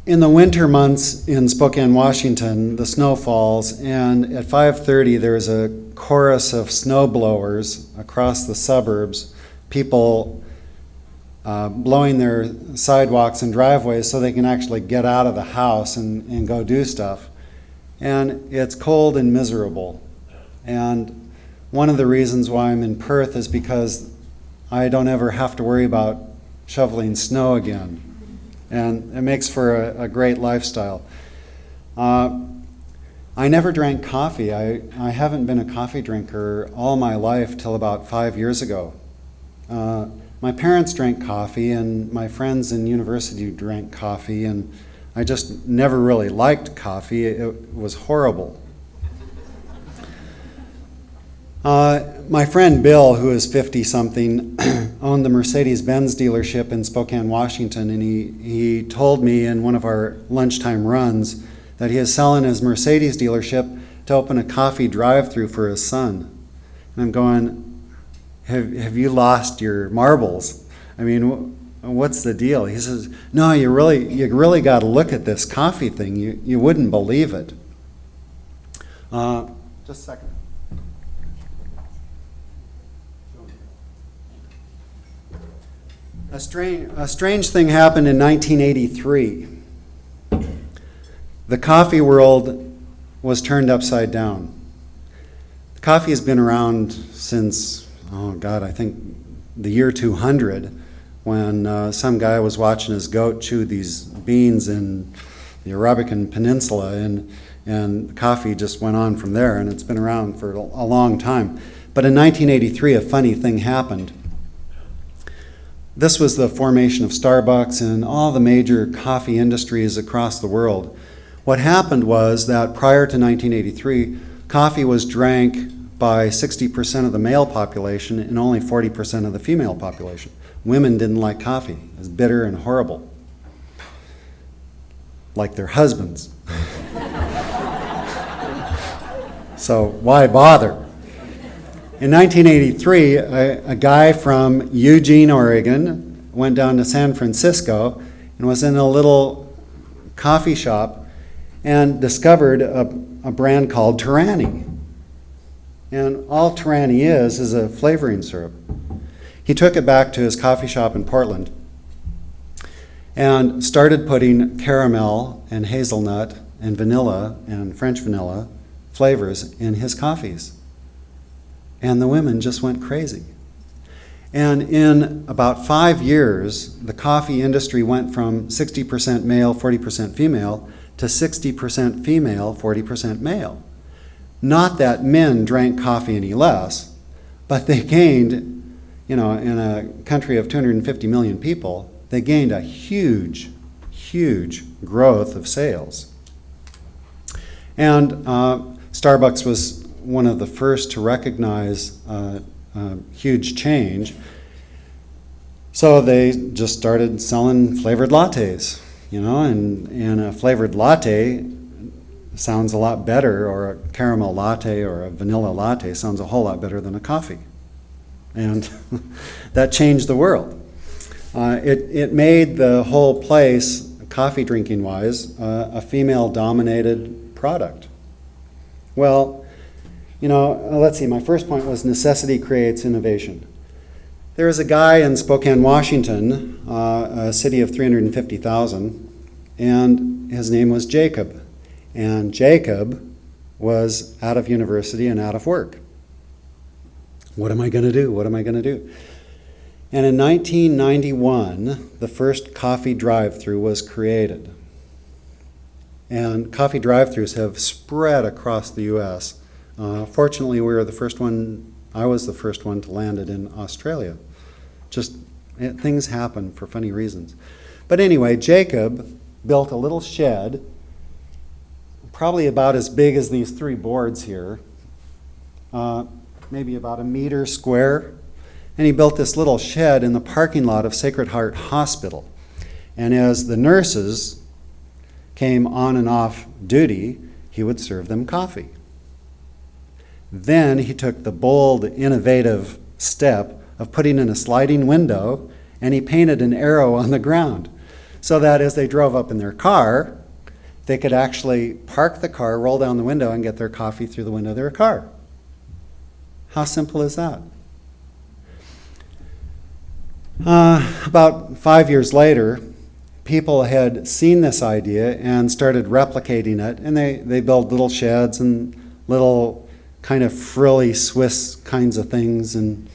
In the winter months in Spokane, Washington, the snow falls, and at 5:30 there's a chorus of snowblowers across the suburbs, people blowing their sidewalks and driveways so they can actually get out of the house and go do stuff. And it's cold and miserable. And one of the reasons why I'm in Perth is because I don't ever have to worry about shoveling snow again. And it makes for a great lifestyle. I never drank coffee. I haven't been a coffee drinker all my life till about 5 years ago. My parents drank coffee, and my friends in university drank coffee, and I just never really liked coffee. It was horrible. My friend Bill, who is 50-something, owned the Mercedes-Benz dealership in Spokane, Washington, and he told me in one of our lunchtime runs that he is selling his Mercedes dealership to open a coffee drive-thru for his son. And I'm going, have you lost your marbles? I mean, what's the deal? He says, no, you really got to look at this coffee thing. You wouldn't believe it. Just a second. A strange thing happened in 1983. The coffee world was turned upside down. Coffee has been around since, I think the year 200, when some guy was watching his goat chew these beans in the Arabican Peninsula, and coffee just went on from there, and it's been around for a long time. But in 1983, a funny thing happened. This was the formation of Starbucks and all the major coffee industries across the world. What happened was that prior to 1983, coffee was drank by 60% of the male population and only 40% of the female population. women didn't like coffee. It was bitter and horrible. Like their husbands. So why bother? In 1983, a guy from Eugene, Oregon, went down to San Francisco and was in a little coffee shop and discovered a brand called Tyranny. And all Tyranny is a flavoring syrup. He took it back to his coffee shop in Portland and started putting caramel and hazelnut and vanilla and French vanilla flavors in his coffees. And the women just went crazy. And in about 5 years, the coffee industry went from 60% male, 40% female, to 60% female, 40% male. Not that men drank coffee any less, but they gained, in a country of 250 million people, they gained a huge, huge growth of sales. And Starbucks was one of the first to recognize huge change. So they just started selling flavored lattes, and a flavored latte sounds a lot better, or a caramel latte or a vanilla latte sounds a whole lot better than a coffee. And that changed the world. It made the whole place, coffee drinking wise, a female-dominated product. Well, let's see, my first point was necessity creates innovation. There was a guy in Spokane, Washington, a city of 350,000, and his name was Jacob. And Jacob was out of university and out of work. What am I going to do? What am I going to do? And in 1991, the first coffee drive-through was created. And coffee drive-thrus have spread across the U.S. Fortunately, I was the first one to land it in Australia. Things happen for funny reasons. But anyway, Jacob built a little shed, probably about as big as these 3 boards here, maybe about a meter square. And he built this little shed in the parking lot of Sacred Heart Hospital. And as the nurses came on and off duty, he would serve them coffee. Then he took the bold, innovative step of putting in a sliding window, and he painted an arrow on the ground so that as they drove up in their car, they could actually park the car, roll down the window, and get their coffee through the window of their car. How simple is that? About 5 years later, people had seen this idea and started replicating it, and they built little sheds and little kind of frilly Swiss kinds of things. And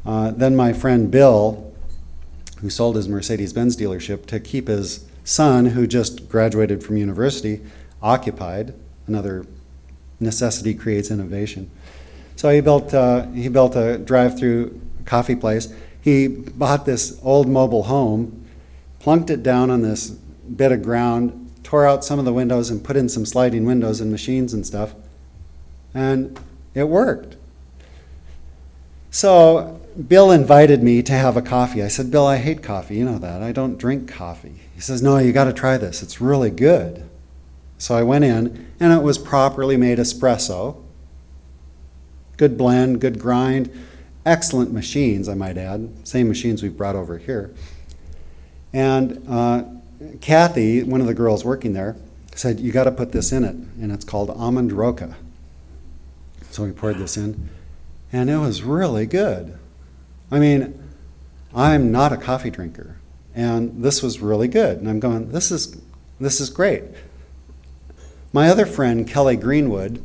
then my friend Bill, who sold his Mercedes-Benz dealership to keep his son, who just graduated from university, occupied. Another necessity creates innovation. So he built a drive-through coffee place. He bought this old mobile home, plunked it down on this bit of ground, tore out some of the windows and put in some sliding windows and machines and stuff, and it worked. So Bill invited me to have a coffee. I said, Bill, I hate coffee, you know that. I don't drink coffee. He says, no, you got to try this. It's really good. So I went in, and it was properly made espresso. Good blend, good grind, excellent machines, I might add. Same machines we've brought over here. And Kathy, one of the girls working there, said, you got to put this in it, and it's called almond roca. So we poured this in, and it was really good. I mean, I'm not a coffee drinker, and this was really good. And I'm going, this is great. My other friend, Kelly Greenwood,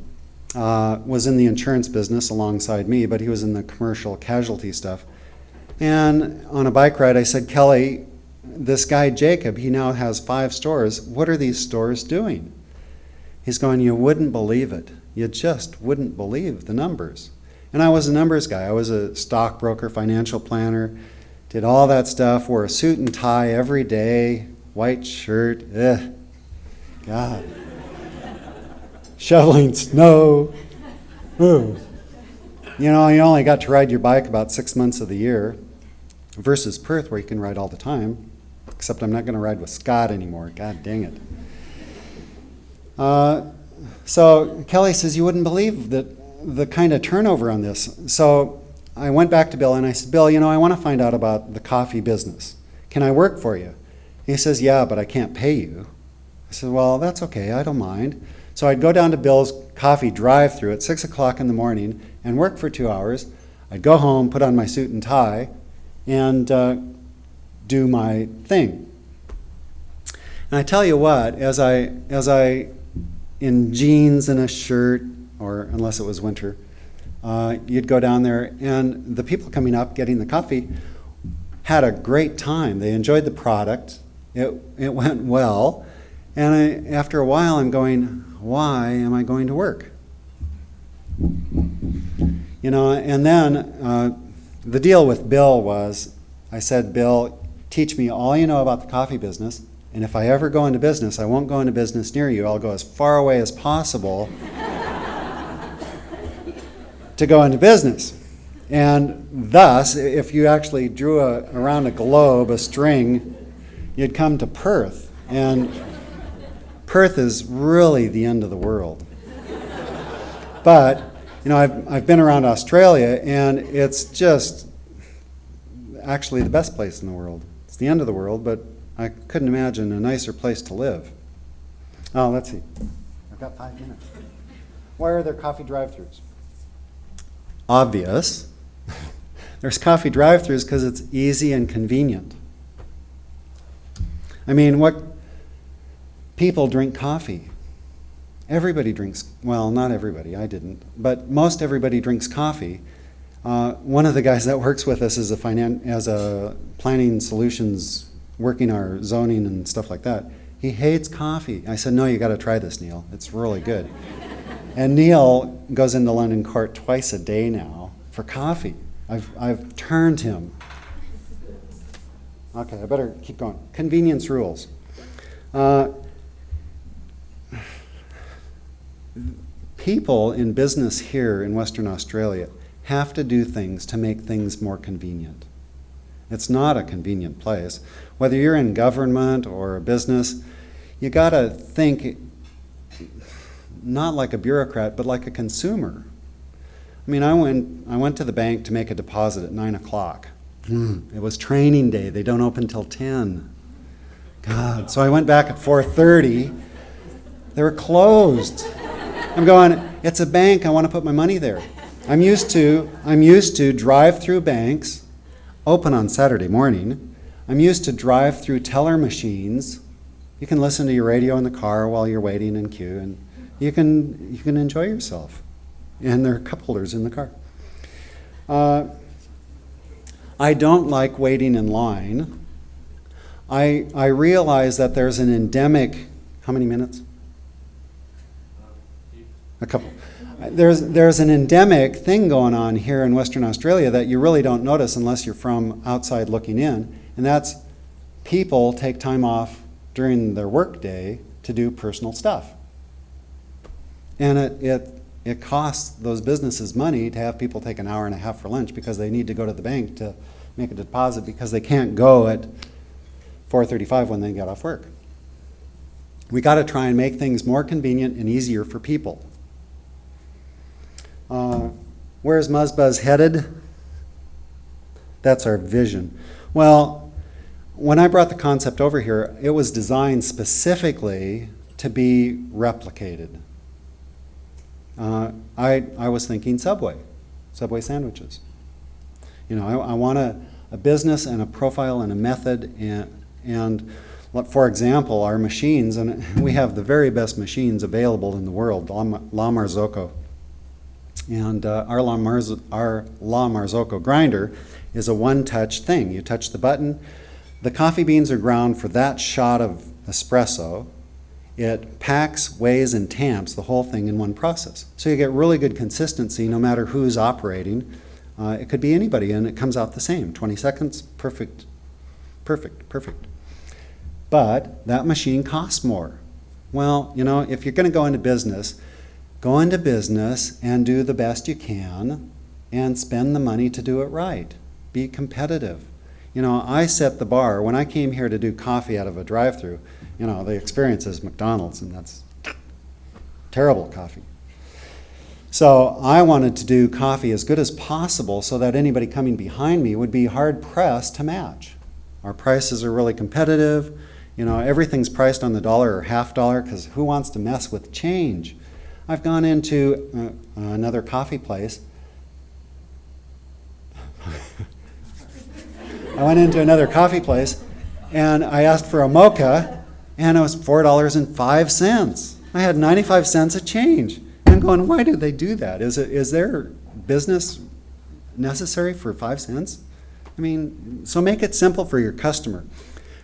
was in the insurance business alongside me, but he was in the commercial casualty stuff. And on a bike ride, I said, Kelly, this guy Jacob, he now has 5 stores. What are these stores doing? He's going, you wouldn't believe it. You just wouldn't believe the numbers. And I was a numbers guy. I was a stockbroker, financial planner, did all that stuff, wore a suit and tie every day, white shirt, God. Shoveling snow. Ooh. You know, you only got to ride your bike about 6 months of the year. versus Perth, where you can ride all the time, except I'm not going to ride with Scott anymore. God dang it. So Kelly says, you wouldn't believe that the kind of turnover on this. So I went back to Bill and I said, Bill, I want to find out about the coffee business. Can I work for you? He says, yeah, but I can't pay you. I said, well, that's okay, I don't mind. So I'd go down to Bill's coffee drive-through at 6 o'clock in the morning and work for 2 hours. I'd go home, put on my suit and tie, and do my thing. And I tell you what, as I in jeans and a shirt, or unless it was winter, you'd go down there, and the people coming up getting the coffee had a great time. They enjoyed the product. It went well. And after a while, I'm going, why am I going to work? And then the deal with Bill was, I said, Bill, teach me all you know about the coffee business, and if I ever go into business, I won't go into business near you. I'll go as far away as possible to go into business. And thus, if you actually drew around a globe, a string, you'd come to Perth. And Perth is really the end of the world. But, I've been around Australia, and it's just actually the best place in the world. It's the end of the world, but I couldn't imagine a nicer place to live. Oh, let's see. I've got 5 minutes. Why are there coffee drive-thrus? Obvious. There's coffee drive-thrus because it's easy and convenient. What people drink coffee. Everybody drinks, well, not everybody, I didn't, but most everybody drinks coffee. One of the guys that works with us as a planning solutions, working our zoning and stuff like that, he hates coffee. I said, no, you got to try this, Neil. It's really good. And Neil goes into London Court twice a day now for coffee. I've turned him. Okay, I better keep going. Convenience rules. People in business here in Western Australia have to do things to make things more convenient. It's not a convenient place. Whether you're in government or a business, you got to think not like a bureaucrat, but like a consumer. I went to the bank to make a deposit at 9 o'clock. It was training day. They don't open till 10. God, so I went back at 4:30. They were closed. I'm going, it's a bank, I want to put my money there. I'm used to drive-through banks, open on Saturday morning. I'm used to drive-through teller machines. You can listen to your radio in the car while you're waiting in queue, and you can enjoy yourself. And there are cup holders in the car. I don't like waiting in line. I realize that there's an endemic, how many minutes? A couple. There's an endemic thing going on here in Western Australia that you really don't notice unless you're from outside looking in, and that's people take time off during their work day to do personal stuff. And it costs those businesses money to have people take an hour and a half for lunch because they need to go to the bank to make a deposit because they can't go at 4:35 when they get off work. We got to try and make things more convenient and easier for people. Where's Muzzbuzz headed? That's our vision. Well, when I brought the concept over here, it was designed specifically to be replicated. I was thinking Subway sandwiches. I want a business and a profile and a method and for example, our machines, and we have the very best machines available in the world, La Marzocco. And our La Marzocco grinder is a one-touch thing. You touch the button. The coffee beans are ground for that shot of espresso. It packs, weighs, and tamps the whole thing in one process. So you get really good consistency no matter who's operating. It could be anybody, and it comes out the same. 20 seconds, perfect. But that machine costs more. Well, if you're going to go into business and do the best you can and spend the money to do it right. Be competitive. You know, I set the bar. When I came here to do coffee out of a drive-through, you know, the experience is McDonald's, and that's terrible coffee. So I wanted to do coffee as good as possible so that anybody coming behind me would be hard-pressed to match. Our prices are really competitive. You know, everything's priced on the dollar or half dollar, because who wants to mess with change? I've gone into another coffee place. I went into another coffee place and I asked for a mocha, and it was $4.05. I had 95 cents of change. And I'm going, why do they do that? Is their business necessary for 5 cents? I mean, so make it simple for your customer.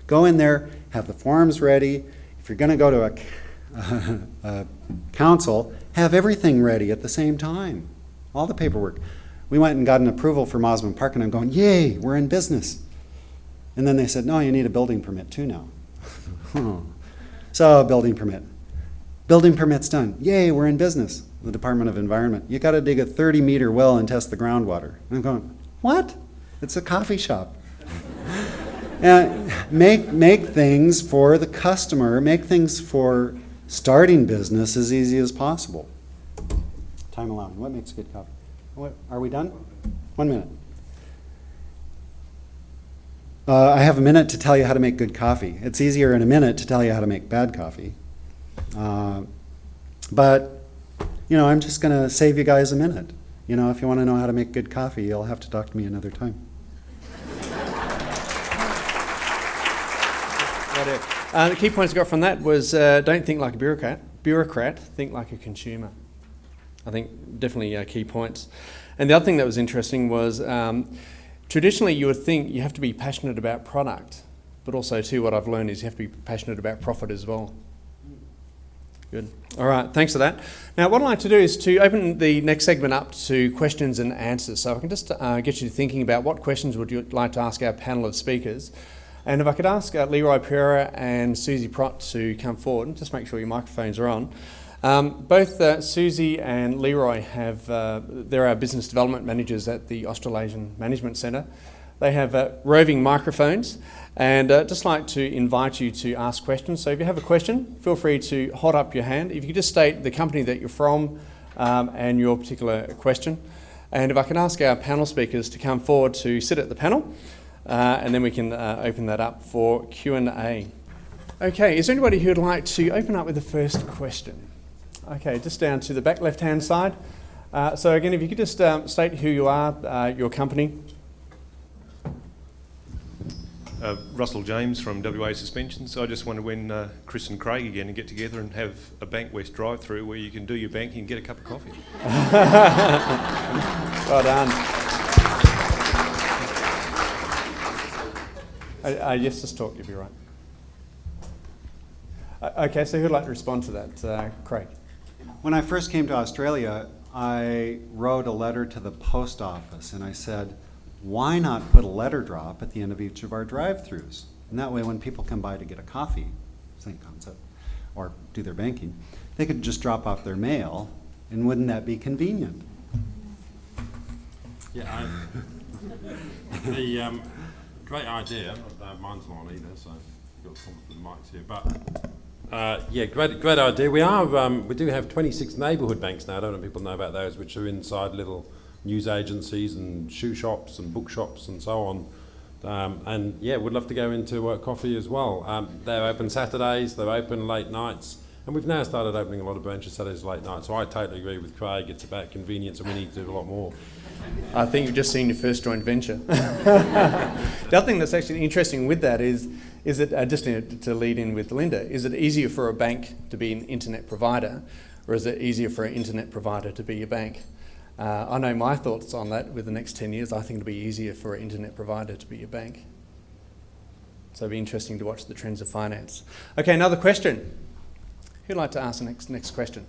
Go in there, have the forms ready. If you're going to go to a council, have everything ready at the same time. All the paperwork. We went and got an approval for Mosman Park, and I'm going, yay, we're in business. And then they said, no, you need a building permit too now. So, building permit. Building permit's done. Yay, we're in business. The Department of Environment. You got to dig a 30-meter well and test the groundwater. And I'm going, what? It's a coffee shop. And make things for the customer, make things for starting business as easy as possible. Time allowing. What makes good coffee? Are we done? 1 minute. I have a minute to tell you how to make good coffee. It's easier in a minute to tell you how to make bad coffee. But, you know, I'm just going to save you guys a minute. You know, if you want to know how to make good coffee, you'll have to talk to me another time. The key points I got from that was don't think like a bureaucrat, think like a consumer. I think definitely key points. And the other thing that was interesting was traditionally you would think you have to be passionate about product, but also too what I've learned is you have to be passionate about profit as well. Good. All right, thanks for that. Now what I'd like to do is to open the next segment up to questions and answers. So I can just get you thinking about what questions would you like to ask our panel of speakers. And if I could ask Leroy Pereira and Susie Prott to come forward, and just make sure your microphones are on. Both Susie and Leroy they're our business development managers at the Australasian Management Centre. They have roving microphones, and just like to invite you to ask questions. So if you have a question, feel free to hold up your hand. If you could just state the company that you're from and your particular question. And if I can ask our panel speakers to come forward to sit at the panel, and then we can open that up for Q&A. Okay, is there anybody who would like to open up with the first question? Okay, just down to the back left-hand side. So again, if you could just state who you are, your company. Russell James from WA Suspensions. I just wonder when Chris and Craig are going to get together and have a Bank West drive-through where you can do your banking and get a cup of coffee. Well done. Yes, just talk, you'll be right. Okay, so who'd like to respond to that? Craig. When I first came to Australia, I wrote a letter to the post office and I said, why not put a letter drop at the end of each of our drive-thrus? And that way when people come by to get a coffee, same concept, or do their banking, they could just drop off their mail, and wouldn't that be convenient? Yeah, the great idea. Mine's not on either, so you've got to put the mics here. But yeah, great idea. We do have 26 neighbourhood banks now. I don't know if people know about those, which are inside little news agencies and shoe shops and bookshops and so on. And yeah, we'd love to go into coffee as well. They're open Saturdays, they're open late nights, and we've now started opening a lot of branches Saturdays late night. So I totally agree with Craig, it's about convenience and we need to do a lot more. I think you've just seen your first joint venture. The other thing that's actually interesting with that is it, just to lead in with Linda, is it easier for a bank to be an internet provider, or is it easier for an internet provider to be a bank? I know my thoughts on that with the next 10 years. I think it'll be easier for an internet provider to be a bank. So it'll be interesting to watch the trends of finance. Okay, another question. Who'd like to ask the next question?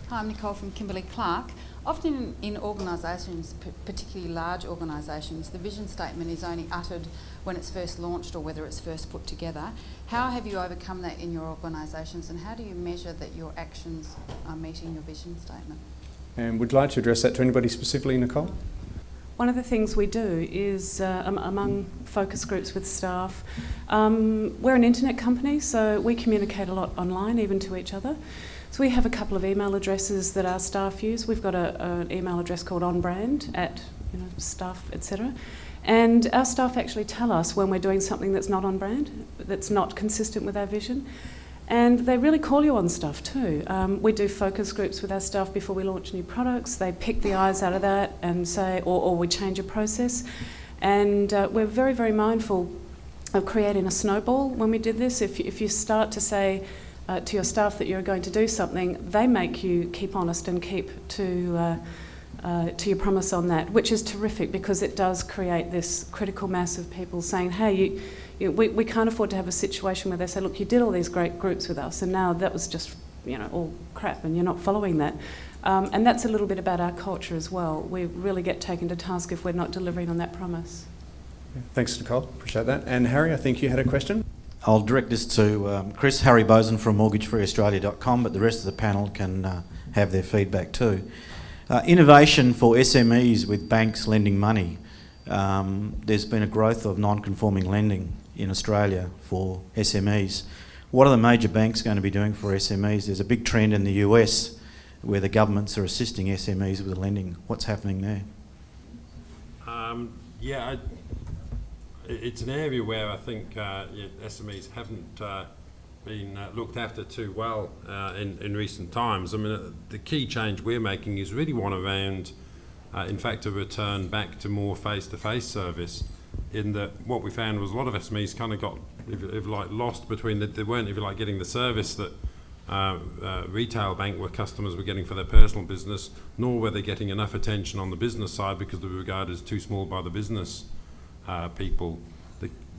Hi, I'm Nicole from Kimberley-Clark. Often in organisations, particularly large organisations, the vision statement is only uttered when it's first launched or whether it's first put together. How have you overcome that in your organisations, and how do you measure that your actions are meeting your vision statement? And would you like to address that to anybody specifically, Nicole? One of the things we do is, among focus groups with staff, we're an internet company, so we communicate a lot online, even to each other. So we have a couple of email addresses that our staff use. We've got an email address called onbrand at staff, etc. And our staff actually tell us when we're doing something that's not on brand, that's not consistent with our vision. And they really call you on stuff too. We do focus groups with our staff before we launch new products. They pick the eyes out of that and say, or we change a process. And we're very, very mindful of creating a snowball when we did this. If you start to say to your staff that you're going to do something, they make you keep honest and keep to your promise on that, which is terrific because it does create this critical mass of people saying, hey, we can't afford to have a situation where they say, look, you did all these great groups with us and now that was just all crap and you're not following that. And that's a little bit about our culture as well. We really get taken to task if we're not delivering on that promise. Thanks, Nicole. Appreciate that. And Harry, I think you had a question? I'll direct this to Chris, Harry Boson from mortgagefreeaustralia.com, but the rest of the panel can have their feedback too. Innovation for SMEs with banks lending money. There's been a growth of non-conforming lending in Australia for SMEs. What are the major banks going to be doing for SMEs? There's a big trend in the US where the governments are assisting SMEs with lending. What's happening there? It's an area where I think SMEs haven't been looked after too well in recent times. I mean, the key change we're making is really one around, in fact, a return back to more face-to-face service. In that, what we found was a lot of SMEs kind of got, if like, lost between they weren't, if you like, getting the service that retail bank where customers were getting for their personal business, nor were they getting enough attention on the business side because they were regarded as too small by the business people.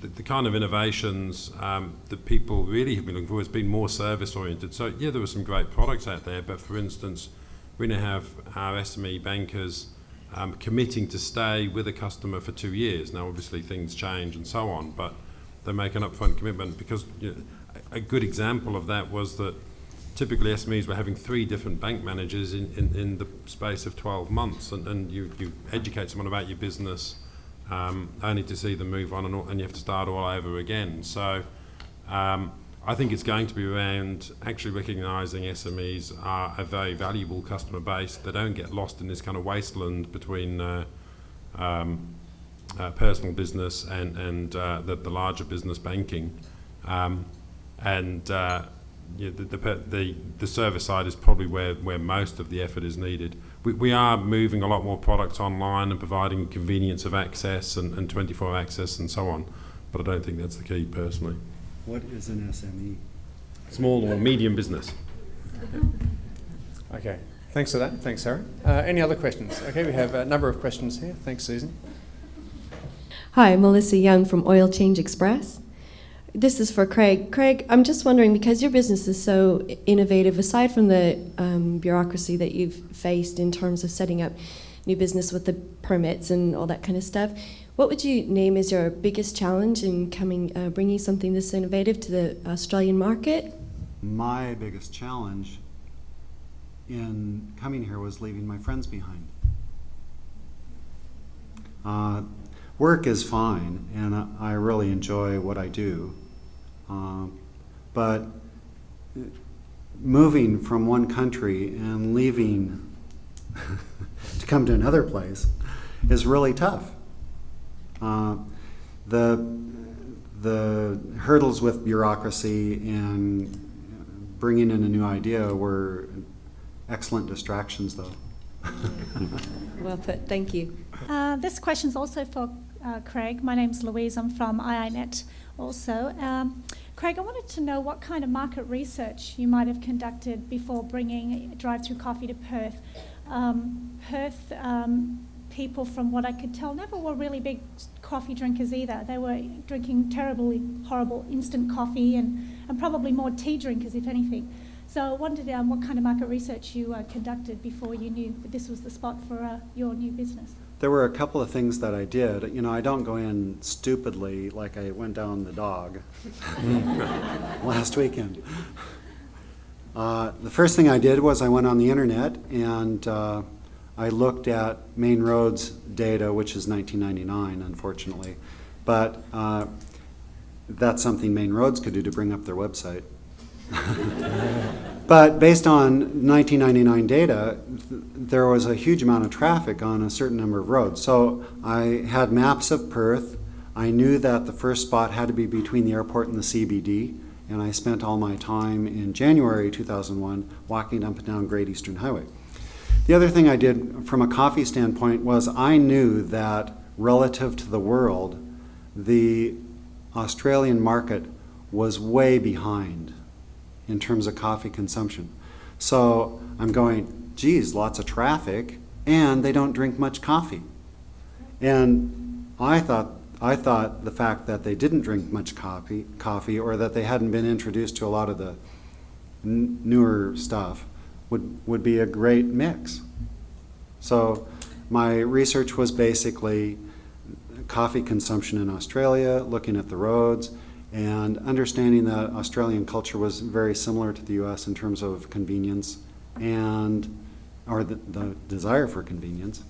The kind of innovations that people really have been looking for has been more service oriented. So yeah, there were some great products out there, but for instance, we now have our SME bankers committing to stay with a customer for 2 years. Now obviously things change and so on, but they make an upfront commitment because a good example of that was that typically SMEs were having 3 different bank managers in the space of 12 months, and you educate someone about your business only to see them move on and you have to start all over again. So I think it's going to be around actually recognising SMEs are a very valuable customer base. They don't get lost in this kind of wasteland between personal business and the larger business banking. The service side is probably where most of the effort is needed. We are moving a lot more products online and providing convenience of access and 24 access and so on, but I don't think that's the key personally. What is an SME? Small or medium business. Okay, thanks for that. Thanks, Harry. Any other questions? Okay, we have a number of questions here. Thanks, Susan. Hi, Melissa Young from Oil Change Express. This is for Craig. Craig, I'm just wondering, because your business is so innovative, aside from the bureaucracy that you've faced in terms of setting up new business with the permits and all that kind of stuff, what would you name as your biggest challenge in bringing something this innovative to the Australian market? My biggest challenge in coming here was leaving my friends behind. Work is fine, and I really enjoy what I do. But moving from one country and leaving to come to another place is really tough. The hurdles with bureaucracy and bringing in a new idea were excellent distractions, though. Well put, thank you. This question is also for Craig. My name's Louise, I'm from IINet also. Craig, I wanted to know what kind of market research you might have conducted before bringing drive-through coffee to Perth. Perth people, from what I could tell, never were really big coffee drinkers either. They were drinking terribly horrible instant coffee and probably more tea drinkers, if anything. So I wondered what kind of market research you conducted before you knew that this was the spot for your new business. There were a couple of things that I did. You know, I don't go in stupidly like I went down the dog last weekend. The first thing I did was I went on the internet and I looked at Main Road's data, which is 1999, unfortunately, but that's something Main Roads could do to bring up their website. But based on 1999 data, there was a huge amount of traffic on a certain number of roads. So I had maps of Perth. I knew that the first spot had to be between the airport and the CBD, and I spent all my time in January 2001 walking up and down Great Eastern Highway. The other thing I did from a coffee standpoint was I knew that relative to the world, the Australian market was way behind in terms of coffee consumption. So I'm going, geez, lots of traffic, and they don't drink much coffee. And I thought the fact that they didn't drink much coffee, or that they hadn't been introduced to a lot of the newer stuff, would be a great mix. So my research was basically coffee consumption in Australia, looking at the roads, and understanding that Australian culture was very similar to the US in terms of convenience or the desire for convenience.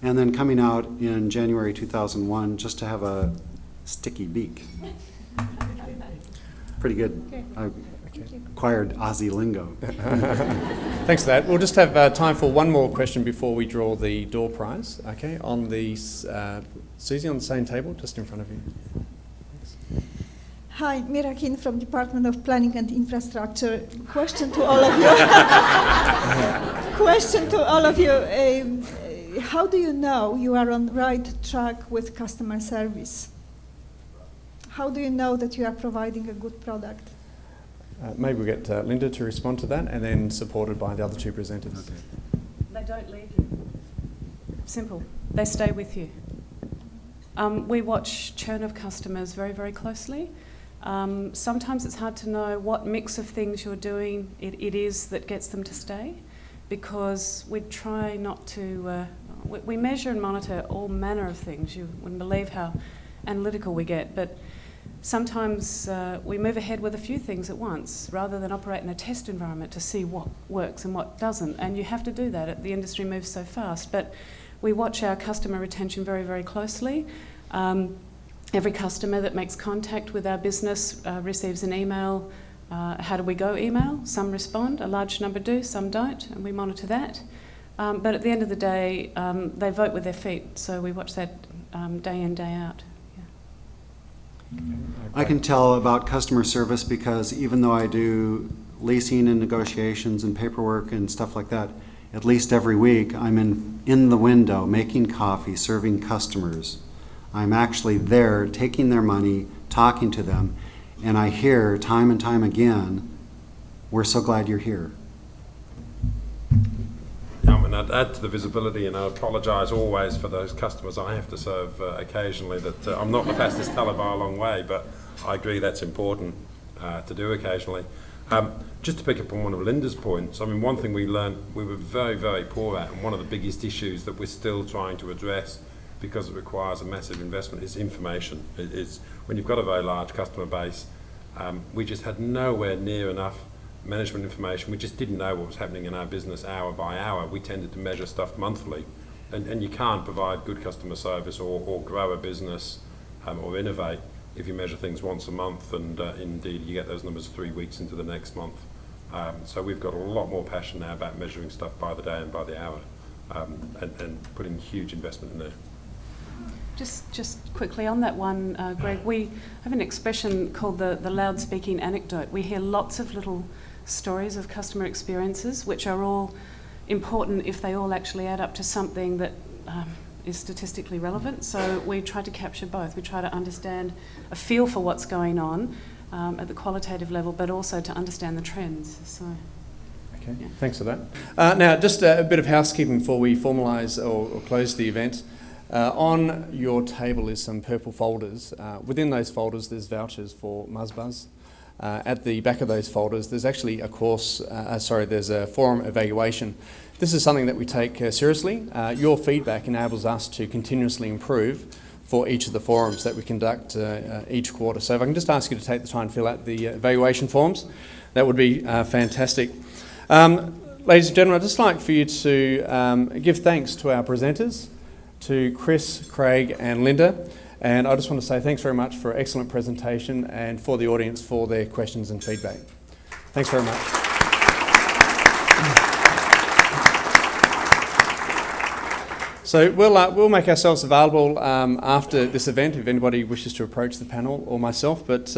And then coming out in January 2001 just to have a sticky beak. Pretty good. I acquired Aussie lingo. Thanks for that. We'll just have time for one more question before we draw the door prize. Okay, on the Susie on the same table, just in front of you. Hi, Mira Kin from Department of Planning and Infrastructure. Question to all of you. How do you know you are on the right track with customer service? How do you know that you are providing a good product? Maybe we'll get Linda to respond to that, and then supported by the other two presenters. Okay. They don't leave you. Simple. They stay with you. We watch churn of customers very, very closely. Sometimes it's hard to know what mix of things you're doing it is that gets them to stay, because we try not to... we measure and monitor all manner of things. You wouldn't believe how analytical we get, but sometimes we move ahead with a few things at once rather than operate in a test environment to see what works and what doesn't. And you have to do that. The industry moves so fast. But we watch our customer retention very, very closely. Every customer that makes contact with our business receives an email. How do we go email? Some respond, a large number do, some don't, and we monitor that. But at the end of the day, they vote with their feet, so we watch that day in, day out. I can tell about customer service because even though I do leasing and negotiations and paperwork and stuff like that, at least every week I'm in the window making coffee, serving customers. I'm actually there taking their money, talking to them, and I hear time and time again, "We're so glad you're here." And I'd add to the visibility, and I apologise always for those customers I have to serve occasionally, that I'm not the fastest teller by a long way, but I agree that's important to do occasionally. Just to pick up on one of Linda's points, I mean, one thing we learned we were very, very poor at, and one of the biggest issues that we're still trying to address because it requires a massive investment, is information. It's when you've got a very large customer base, we just had nowhere near enough management information. We just didn't know what was happening in our business hour by hour. We tended to measure stuff monthly, and you can't provide good customer service or grow a business or innovate if you measure things once a month, and indeed you get those numbers 3 weeks into the next month. So we've got a lot more passion now about measuring stuff by the day and by the hour, and putting huge investment in there. Just quickly on that one, Greg, we have an expression called the loud-speaking anecdote. We hear lots of little stories of customer experiences, which are all important if they all actually add up to something that is statistically relevant. So we try to capture both. We try to understand a feel for what's going on at the qualitative level, but also to understand the trends. So. Okay, yeah. Thanks for that. Now, just a bit of housekeeping before we formalise or close the event. On your table is some purple folders. Within those folders, there's vouchers for MuzBuzz. At the back of those folders, there's actually a there's a forum evaluation. This is something that we take seriously. Your feedback enables us to continuously improve for each of the forums that we conduct each quarter. So if I can just ask you to take the time to fill out the evaluation forms, that would be fantastic. ladies and gentlemen, I'd just like for you to give thanks to our presenters, to Chris, Craig and Linda. And I just want to say thanks very much for an excellent presentation and for the audience for their questions and feedback. Thanks very much. So we'll make ourselves available after this event if anybody wishes to approach the panel or myself. But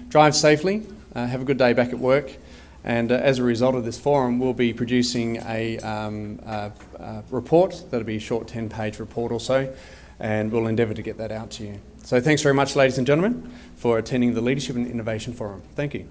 drive safely, have a good day back at work. And as a result of this forum, we'll be producing a report. That'll be a short 10-page report or so, and we'll endeavour to get that out to you. So thanks very much, ladies and gentlemen, for attending the Leadership and Innovation Forum. Thank you.